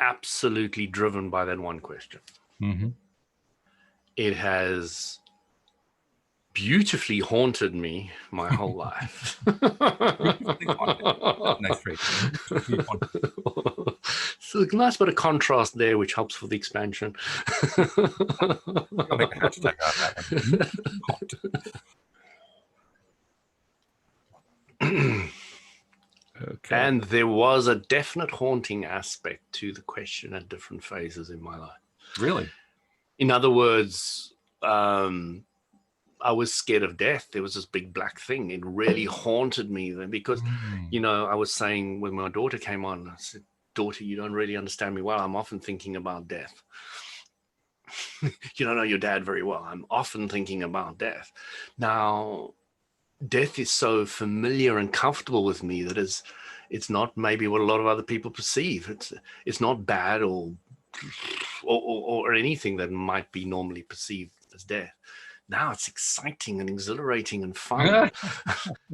absolutely driven by that one question. Mm-hmm. It has beautifully haunted me my whole life. Nice phrase. So a nice bit of contrast there, which helps for the expansion. I'll make a hashtag out of that. Okay. And there was a definite haunting aspect to the question at different phases in my life. Really? In other words, I was scared of death. There was this big black thing. It really haunted me then because, I was saying when my daughter came on, I said, daughter, you don't really understand me well. I'm often thinking about death. You don't know your dad very well. I'm often thinking about death. Now, death is so familiar and comfortable with me that it's not maybe what a lot of other people perceive. It's not bad or anything that might be normally perceived as death. Now it's exciting and exhilarating and fun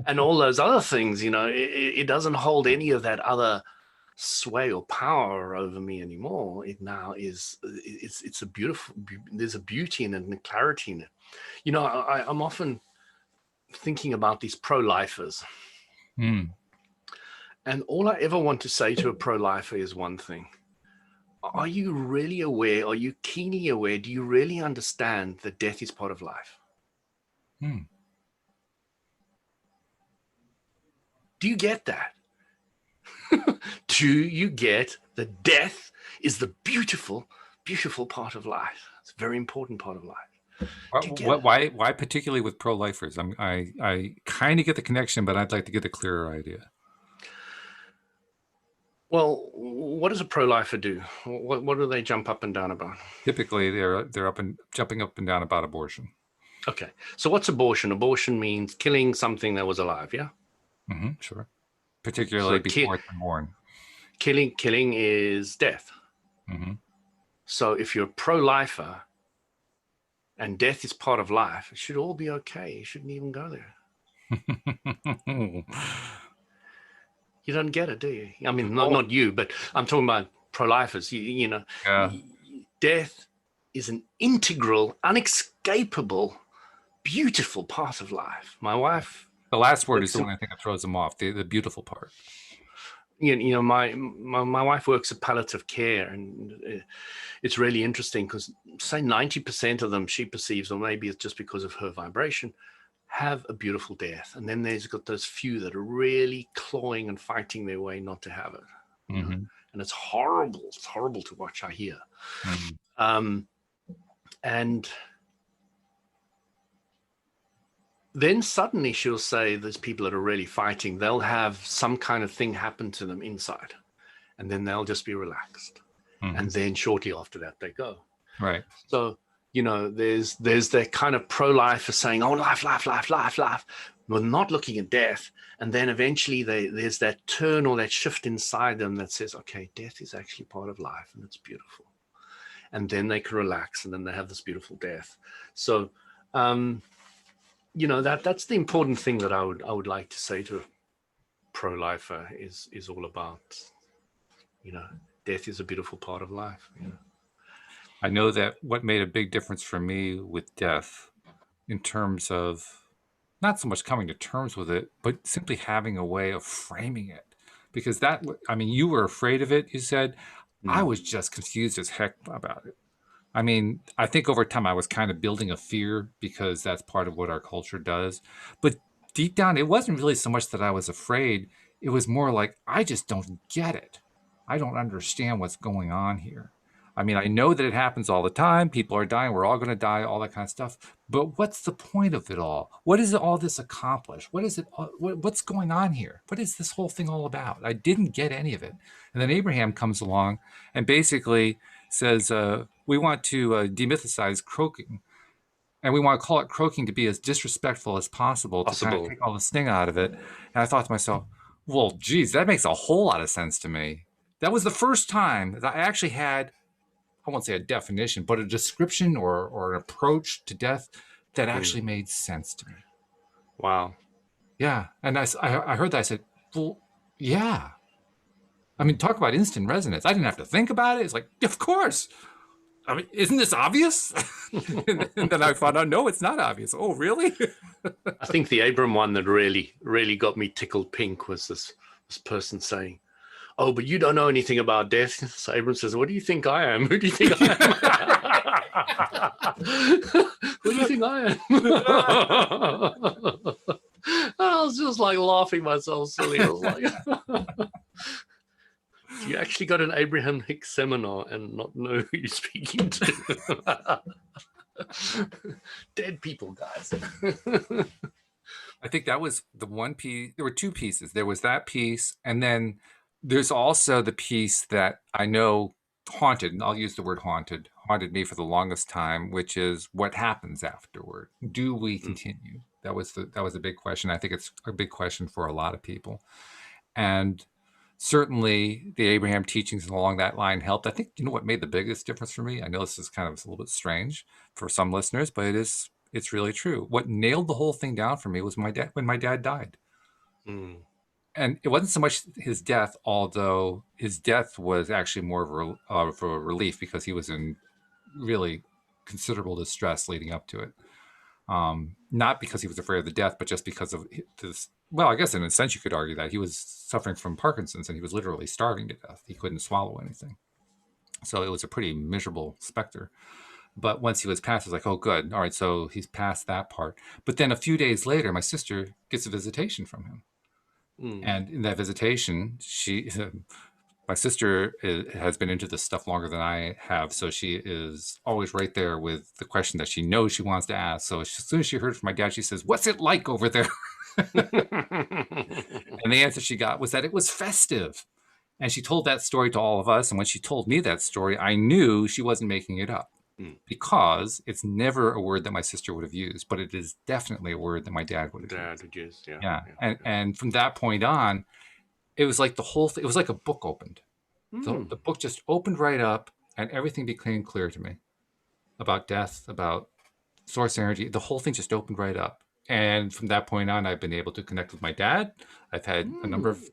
and all those other things. It doesn't hold any of that other sway or power over me anymore. It now is. It's a beautiful. There's a beauty in it and a clarity in it. I'm often thinking about these pro-lifers. And all I ever want to say to a pro-lifer is one thing. Are you really aware? Are you keenly aware? Do you really understand that death is part of life? Do you get that? Do you get that death is the beautiful, beautiful part of life? It's a very important part of life. Why particularly with pro-lifers? I kind of get the connection, but I'd like to get a clearer idea. Well, what does a pro-lifer do? What do they jump up and down about? Typically, they're jumping up and down about abortion. Okay, so what's abortion? Abortion means killing something that was alive, yeah? Sure. Particularly before it's been born. Killing is death. So if you're a pro-lifer and death is part of life, it should all be okay. You shouldn't even go there. You don't get it, do you? I mean, not you, but I'm talking about pro-lifers. Death is an integral, unescapable, beautiful part of life. My wife. The last word is the one I think that throws them off. The beautiful part. My wife works at palliative care, and it's really interesting because say 90% of them she perceives, or maybe it's just because of her vibration, have a beautiful death. And then there's got those few that are really clawing and fighting their way not to have it. You know? And it's horrible. It's horrible to watch, I hear. And then suddenly she'll say, there's people that are really fighting, they'll have some kind of thing happen to them inside, and then they'll just be relaxed. And then shortly after that, they go. Right. So, you know, there's that kind of pro-life of saying, oh, life, life, life, life, life. We're not looking at death. And then eventually there's that turn or that shift inside them that says, okay, death is actually part of life and it's beautiful. And then they can relax and then they have this beautiful death. So, you know, that's the important thing that I would like to say to a pro-lifer is all about, you know, death is a beautiful part of life. You know? I know that what made a big difference for me with death in terms of not so much coming to terms with it, but simply having a way of framing it. Because that, I mean, you were afraid of it, you said. I was just confused as heck about it. I mean, I think over time I was kind of building a fear because that's part of what our culture does. But deep down, it wasn't really so much that I was afraid. It was more like, I just don't get it. I don't understand what's going on here. I mean, I know that it happens all the time. People are dying. We're all going to die, all that kind of stuff. But what's the point of it all? What does all this accomplish? What is it? What's going on here? What is this whole thing all about? I didn't get any of it. And then Abraham comes along and basically says, we want to demythicize croaking. And we want to call it croaking to be as disrespectful as possible. To kind of take all the sting out of it. And I thought to myself, well, geez, that makes a whole lot of sense to me. That was the first time that I actually had, I won't say a definition, but a description or an approach to death that actually made sense to me. Wow. Yeah. And I heard that. I said, well, yeah. I mean, talk about instant resonance. I didn't have to think about it. It's like, of course. I mean, isn't this obvious? And then I found out, no, it's not obvious. Oh, really? I think the Abram one that really got me tickled pink was this person saying, oh, but you don't know anything about death. So Abram says, what do you think I am? Who do you think I am? Who do you think I am? And I was just like laughing myself silly. I was like, you actually got an Abraham Hicks seminar and not know who you're speaking to. Dead people, guys. I think that was the one piece. There were two pieces. There was that piece, and then there's also the piece that I know haunted, and I'll use the word haunted me for the longest time, which is what happens afterward. Do we continue? That was a big question. I think it's a big question for a lot of people. And certainly the Abraham teachings along that line helped. I think, you know what made the biggest difference for me? I know this is kind of a little bit strange for some listeners, but it's really true. What nailed the whole thing down for me was when my dad died. And it wasn't so much his death, although his death was actually more of a relief because he was in really considerable distress leading up to it. Not because he was afraid of the death, but just because of this. Well, I guess in a sense you could argue that he was suffering from Parkinson's and he was literally starving to death. He couldn't swallow anything. So it was a pretty miserable specter. But once he was past, it was like, oh, good. All right, so he's past that part. But then a few days later, my sister gets a visitation from him. And in that visitation, my sister has been into this stuff longer than I have. So she is always right there with the question that she knows she wants to ask. So as soon as she heard from my dad, she says, what's it like over there? And the answer she got was that it was festive. And she told that story to all of us. And when she told me that story, I knew she wasn't making it up. Because it's never a word that my sister would have used, but it is definitely a word that my dad would have used. Yeah. And from that point on, it was like the whole thing, it was like a book opened. The book just opened right up and everything became clear to me about death, about source energy. The whole thing just opened right up. And from that point on, I've been able to connect with my dad. I've had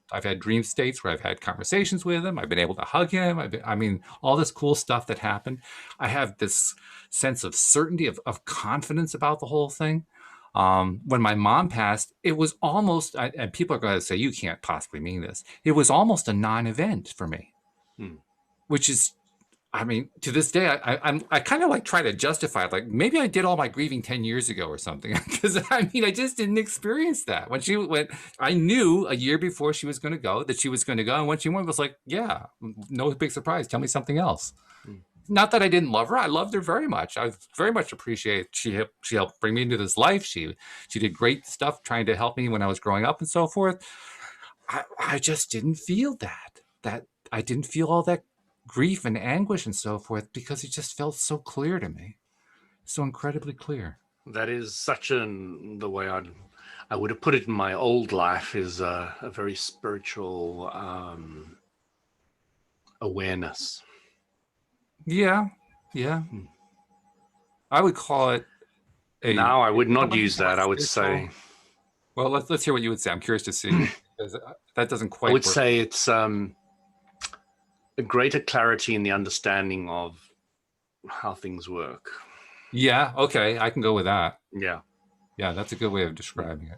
I've had dream states where I've had conversations with him. I've been able to hug him. I mean, all this cool stuff that happened. I have this sense of certainty, of confidence about the whole thing. When my mom passed, it was almost, and people are going to say, you can't possibly mean this. It was almost a non-event for me, which is I mean, to this day, I kind of like try to justify it. Like maybe I did all my grieving 10 years ago or something. Because I mean, I just didn't experience that. When I knew a year before she was going to go that she was going to go, and when she went, it was like, yeah, no big surprise. Tell me something else. Mm. Not that I didn't love her. I loved her very much. I very much appreciate she helped bring me into this life. She did great stuff trying to help me when I was growing up and so forth. I just didn't feel that I didn't feel all that grief and anguish and so forth because it just felt so clear to me, so incredibly clear. That is such the way I would have put it in my old life is a very spiritual awareness. Yeah. I would call it now I would not use that. I would say, well, let's hear what you would say. I'm curious to see, because that doesn't quite I would work. say it's a greater clarity in the understanding of how things work. Yeah, okay, I can go with that. Yeah, that's a good way of describing it.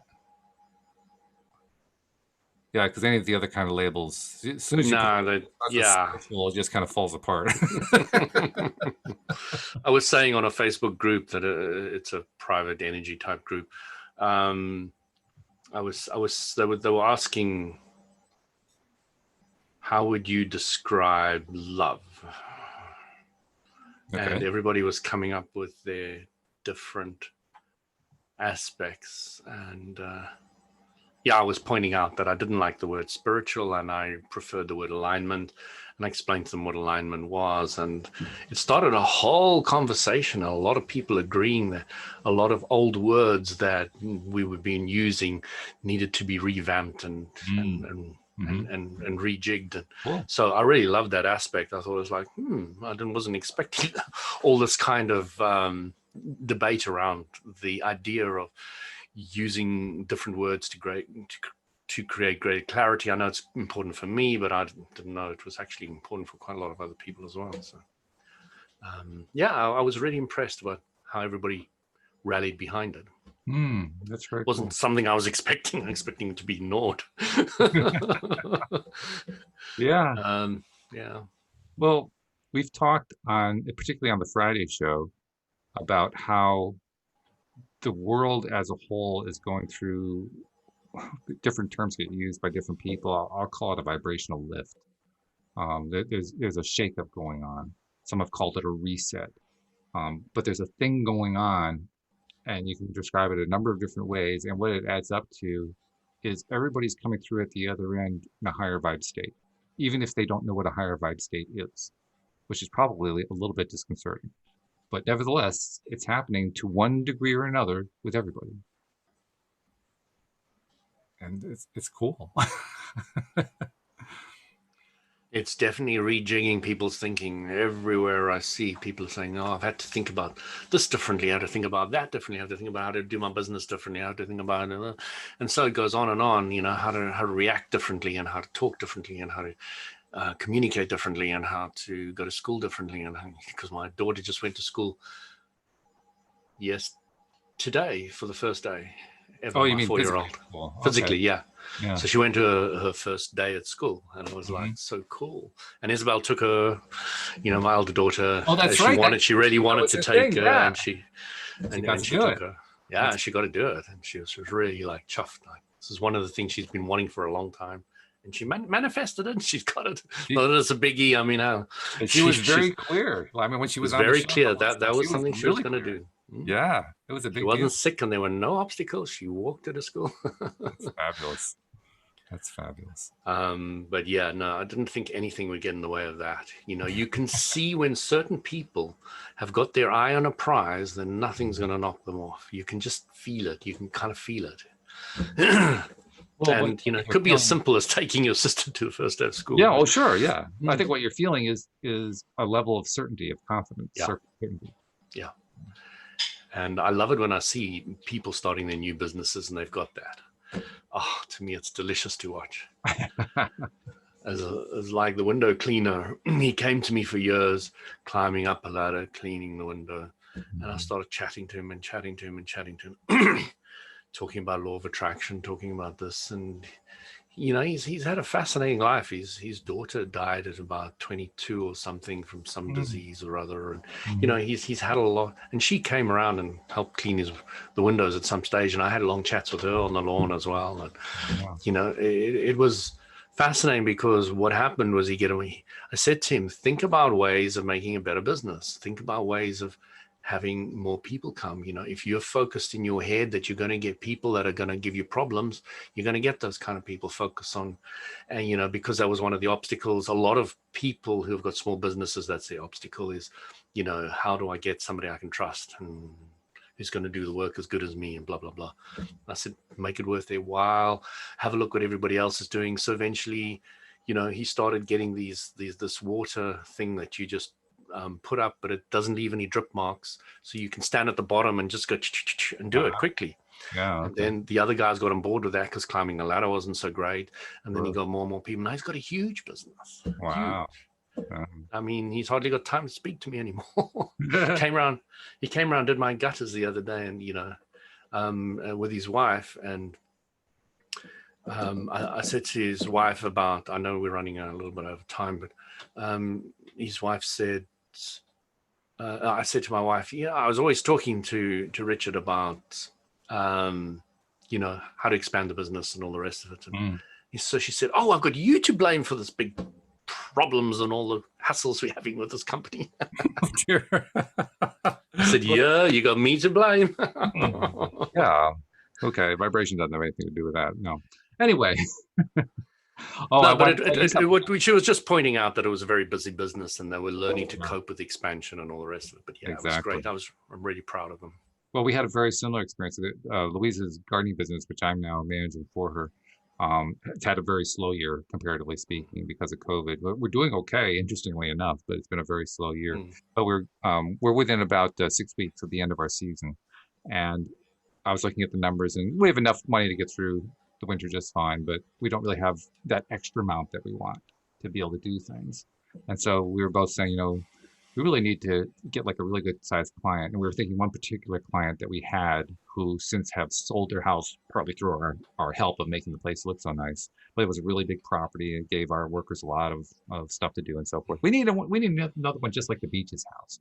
Yeah, because any of the other kind of labels, as soon as you it just kind of falls apart. I was saying on a Facebook group that it's a private energy type group. They were asking, how would you describe love? Okay. And everybody was coming up with their different aspects, and I was pointing out that I didn't like the word spiritual and I preferred the word alignment, and I explained to them what alignment was, and it started a whole conversation. A lot of people agreeing that a lot of old words that we were being using needed to be revamped and rejigged. And cool. So I really loved that aspect. I thought it was like, I wasn't expecting all this kind of debate around the idea of using different words to create greater clarity. I know it's important for me, but I didn't know it was actually important for quite a lot of other people as well. So I was really impressed about how everybody rallied behind it. That's very wasn't cool. Something I was expecting. I'm expecting it to be ignored. Yeah. Well, we've talked particularly on the Friday show, about how the world as a whole is going through different terms get used by different people. I'll call it a vibrational lift. There's a shakeup going on. Some have called it a reset. But there's a thing going on, and you can describe it a number of different ways. And what it adds up to is everybody's coming through at the other end in a higher vibe state, even if they don't know what a higher vibe state is, which is probably a little bit disconcerting. But nevertheless, it's happening to one degree or another with everybody. And it's cool. It's definitely rejigging people's thinking. Everywhere I see people saying, I've had to think about this differently. I had to think about that differently. I have to think about how to do my business differently. I have to think about it. And so it goes on and on, how to react differently, and how to talk differently, and how to communicate differently, and how to go to school differently. And because my daughter just went to school today for the first day ever. Oh, you mean 4-year-old physically? Okay. Yeah. So she went to her first day at school, and it was like so cool. And Isabel took her, my older daughter. Oh, that's right. She really wanted to take her, and she took her. Yeah, she got to do it, and she was really like chuffed. Like, this is one of the things she's been wanting for a long time. And she manifested it, and she's got it. Well, it's a biggie. I mean, she was very clear. I mean, when she was on very the show, clear that was something she was going to do. Yeah, it was a big deal. She wasn't sick, and there were no obstacles. She walked to the school. That's fabulous. That's fabulous. But yeah, no, I didn't think anything would get in the way of that. You can see when certain people have got their eye on a prize, then nothing's going to knock them off. You can just feel it. You can kind of feel it. And it could be as simple as taking your sister to the first day of school. Yeah, oh sure, yeah. I think what you're feeling is a level of certainty, of confidence. Certainty. Yeah. And I love it when I see people starting their new businesses and they've got that. Oh, to me, it's delicious to watch. As like the window cleaner, he came to me for years, climbing up a ladder, cleaning the window, and I started chatting to him, talking about law of attraction, talking about this, and he's had a fascinating life. His daughter died at about 22 or something from some disease or other, and he's had a lot. And she came around and helped clean the windows at some stage, and I had long chats with her on the lawn as well. And it was fascinating, because what happened was I said to him, think about ways of making a better business. Think about ways of having more people come. If you're focused in your head that you're going to get people that are going to give you problems, you're going to get those kind of people. Focus on, and because that was one of the obstacles. A lot of people who've got small businesses, that's the obstacle, is how do I get somebody I can trust and who's going to do the work as good as me, and blah blah blah. I said, make it worth their while, have a look what everybody else is doing. So eventually, he started getting this water thing that you just put up, but it doesn't leave any drip marks, so you can stand at the bottom and just go and do it quickly. And then the other guys got on board with that, because climbing the ladder wasn't so great. And then he got more and more people. Now he's got a huge business. Wow. Huge. I mean, he's hardly got time to speak to me anymore. He came around, did my gutters the other day, and with his wife. And I said to his wife about, I know we're running a little bit over time, but his wife said, I said to my wife, I was always talking to Richard about, how to expand the business and all the rest of it. And so she said, oh, I've got you to blame for this big problems and all the hassles we're having with this company. I said, yeah, you got me to blame. Yeah. Okay. Vibration doesn't have anything to do with that. No. Anyway. She was just pointing out that it was a very busy business, and they were learning to cope with expansion and all the rest of it. But yeah, exactly. It was great. I'm really proud of them. Well, we had a very similar experience. Louise's gardening business, which I'm now managing for her, it's had a very slow year, comparatively speaking, because of COVID. We're doing okay, interestingly enough, but it's been a very slow year. But we're within about 6 weeks of the end of our season, and I was looking at the numbers, and we have enough money to get through the winter just fine, but we don't really have that extra amount that we want to be able to do things. And so we were both saying, we really need to get like a really good sized client. And we were thinking one particular client that we had who since have sold their house partly through our help of making the place look so nice. But it was a really big property. It gave our workers a lot of stuff to do and so forth. We need another one just like the Beach's house.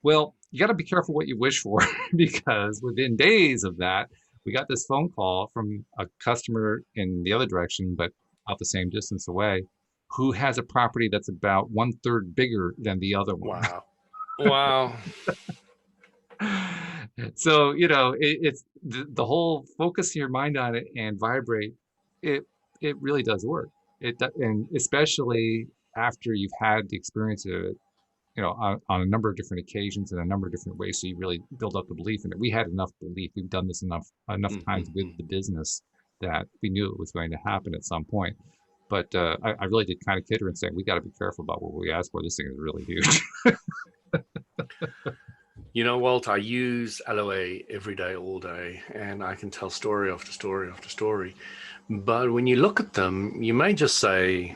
Well, you got to be careful what you wish for, because within days of that, we got this phone call from a customer in the other direction, but out the same distance away, who has a property that's about 1/3 bigger than the other one. Wow. So, it's the whole focus your mind on it and vibrate. It really does work. And especially after you've had the experience of it, on a number of different occasions in a number of different ways. So you really build up the belief in it. We had enough belief. We've done this enough times with the business that we knew it was going to happen at some point. But I really did kind of kid her and say, we got to be careful about what we ask for. This thing is really huge. Walt, I use LOA every day, all day, and I can tell story after story after story. But when you look at them, you may just say,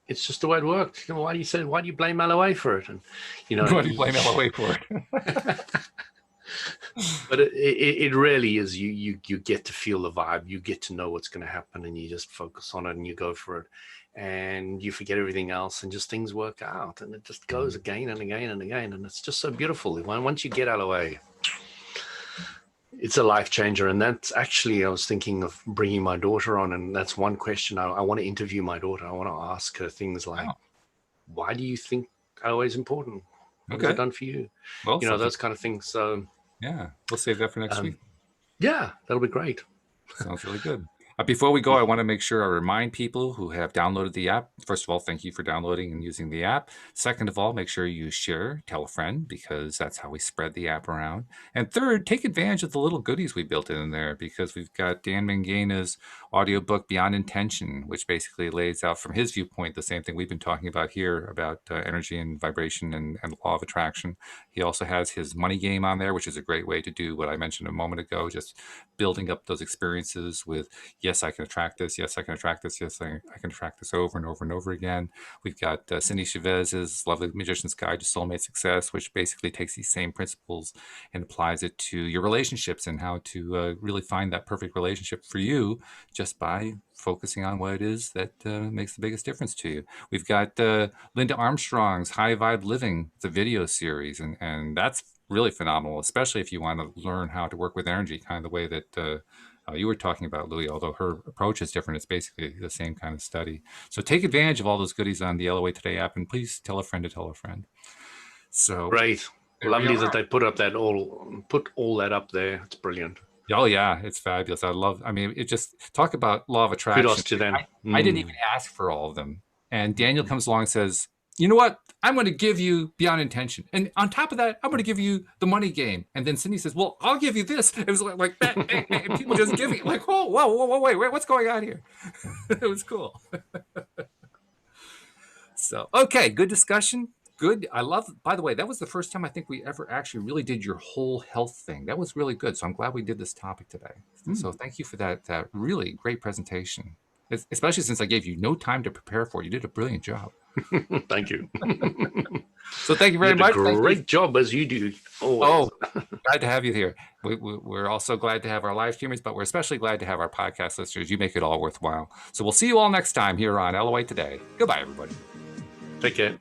it's just the way it worked. Why do you blame LOA for it? And why do you blame LOA for it? But it really is. You get to feel the vibe. You get to know what's going to happen, and you just focus on it and you go for it, and you forget everything else, and just things work out, and it just goes again and again and again, and it's just so beautiful. Once you get LOA, it's a life changer. And that's actually, I was thinking of bringing my daughter on, and that's one question. I want to interview my daughter. I want to ask her things like, why do you think LOA is important? What has it done for you? Well, those kind of things. So yeah, we'll save that for next week. Yeah, that'll be great. Sounds really good. Before we go, I want to make sure I remind people who have downloaded the app. First of all, thank you for downloading and using the app. Second of all, make sure you share, tell a friend, because that's how we spread the app around. And third, take advantage of the little goodies we built in there, because we've got Dan Mangaina's audiobook, Beyond Intention, which basically lays out from his viewpoint the same thing we've been talking about here about energy and vibration and the law of attraction. He also has his money game on there, which is a great way to do what I mentioned a moment ago, just building up those experiences with yes yes, I can attract this. Yes, I can attract this. Yes, I can attract this over and over and over again. We've got Cindy Chavez's lovely Magician's Guide to Soulmate Success, which basically takes these same principles and applies it to your relationships and how to really find that perfect relationship for you just by focusing on what it is that makes the biggest difference to you. We've got Linda Armstrong's High Vibe Living, the video series, and that's really phenomenal, especially if you want to learn how to work with energy, kind of the way that you were talking about, Louis, although her approach is different. It's basically the same kind of study. So take advantage of all those goodies on the LOA Today app, and please tell a friend to tell a friend. So great. Lovely that they put all that up there. It's brilliant. Oh yeah, it's fabulous. It just talk about law of attraction. Kudos to them. I didn't even ask for all of them. And Daniel comes along and says, you know what? I'm going to give you Beyond Intention. And on top of that, I'm going to give you the Money Game. And then Cindy says, well, I'll give you this. It was like that. And people just giving it like, oh, whoa, wait, what's going on here? It was cool. So, okay, good discussion. Good. I love, by the way, that was the first time I think we ever actually really did your whole health thing. That was really good. So I'm glad we did this topic today. So thank you for that really great presentation, especially since I gave you no time to prepare for it. You did a brilliant job. Thank you. So thank you very much. Great job as you do. Always. Oh, glad to have you here. We're also glad to have our live streamers, but we're especially glad to have our podcast listeners. You make it all worthwhile. So we'll see you all next time here on LOA Today. Goodbye, everybody. Take care.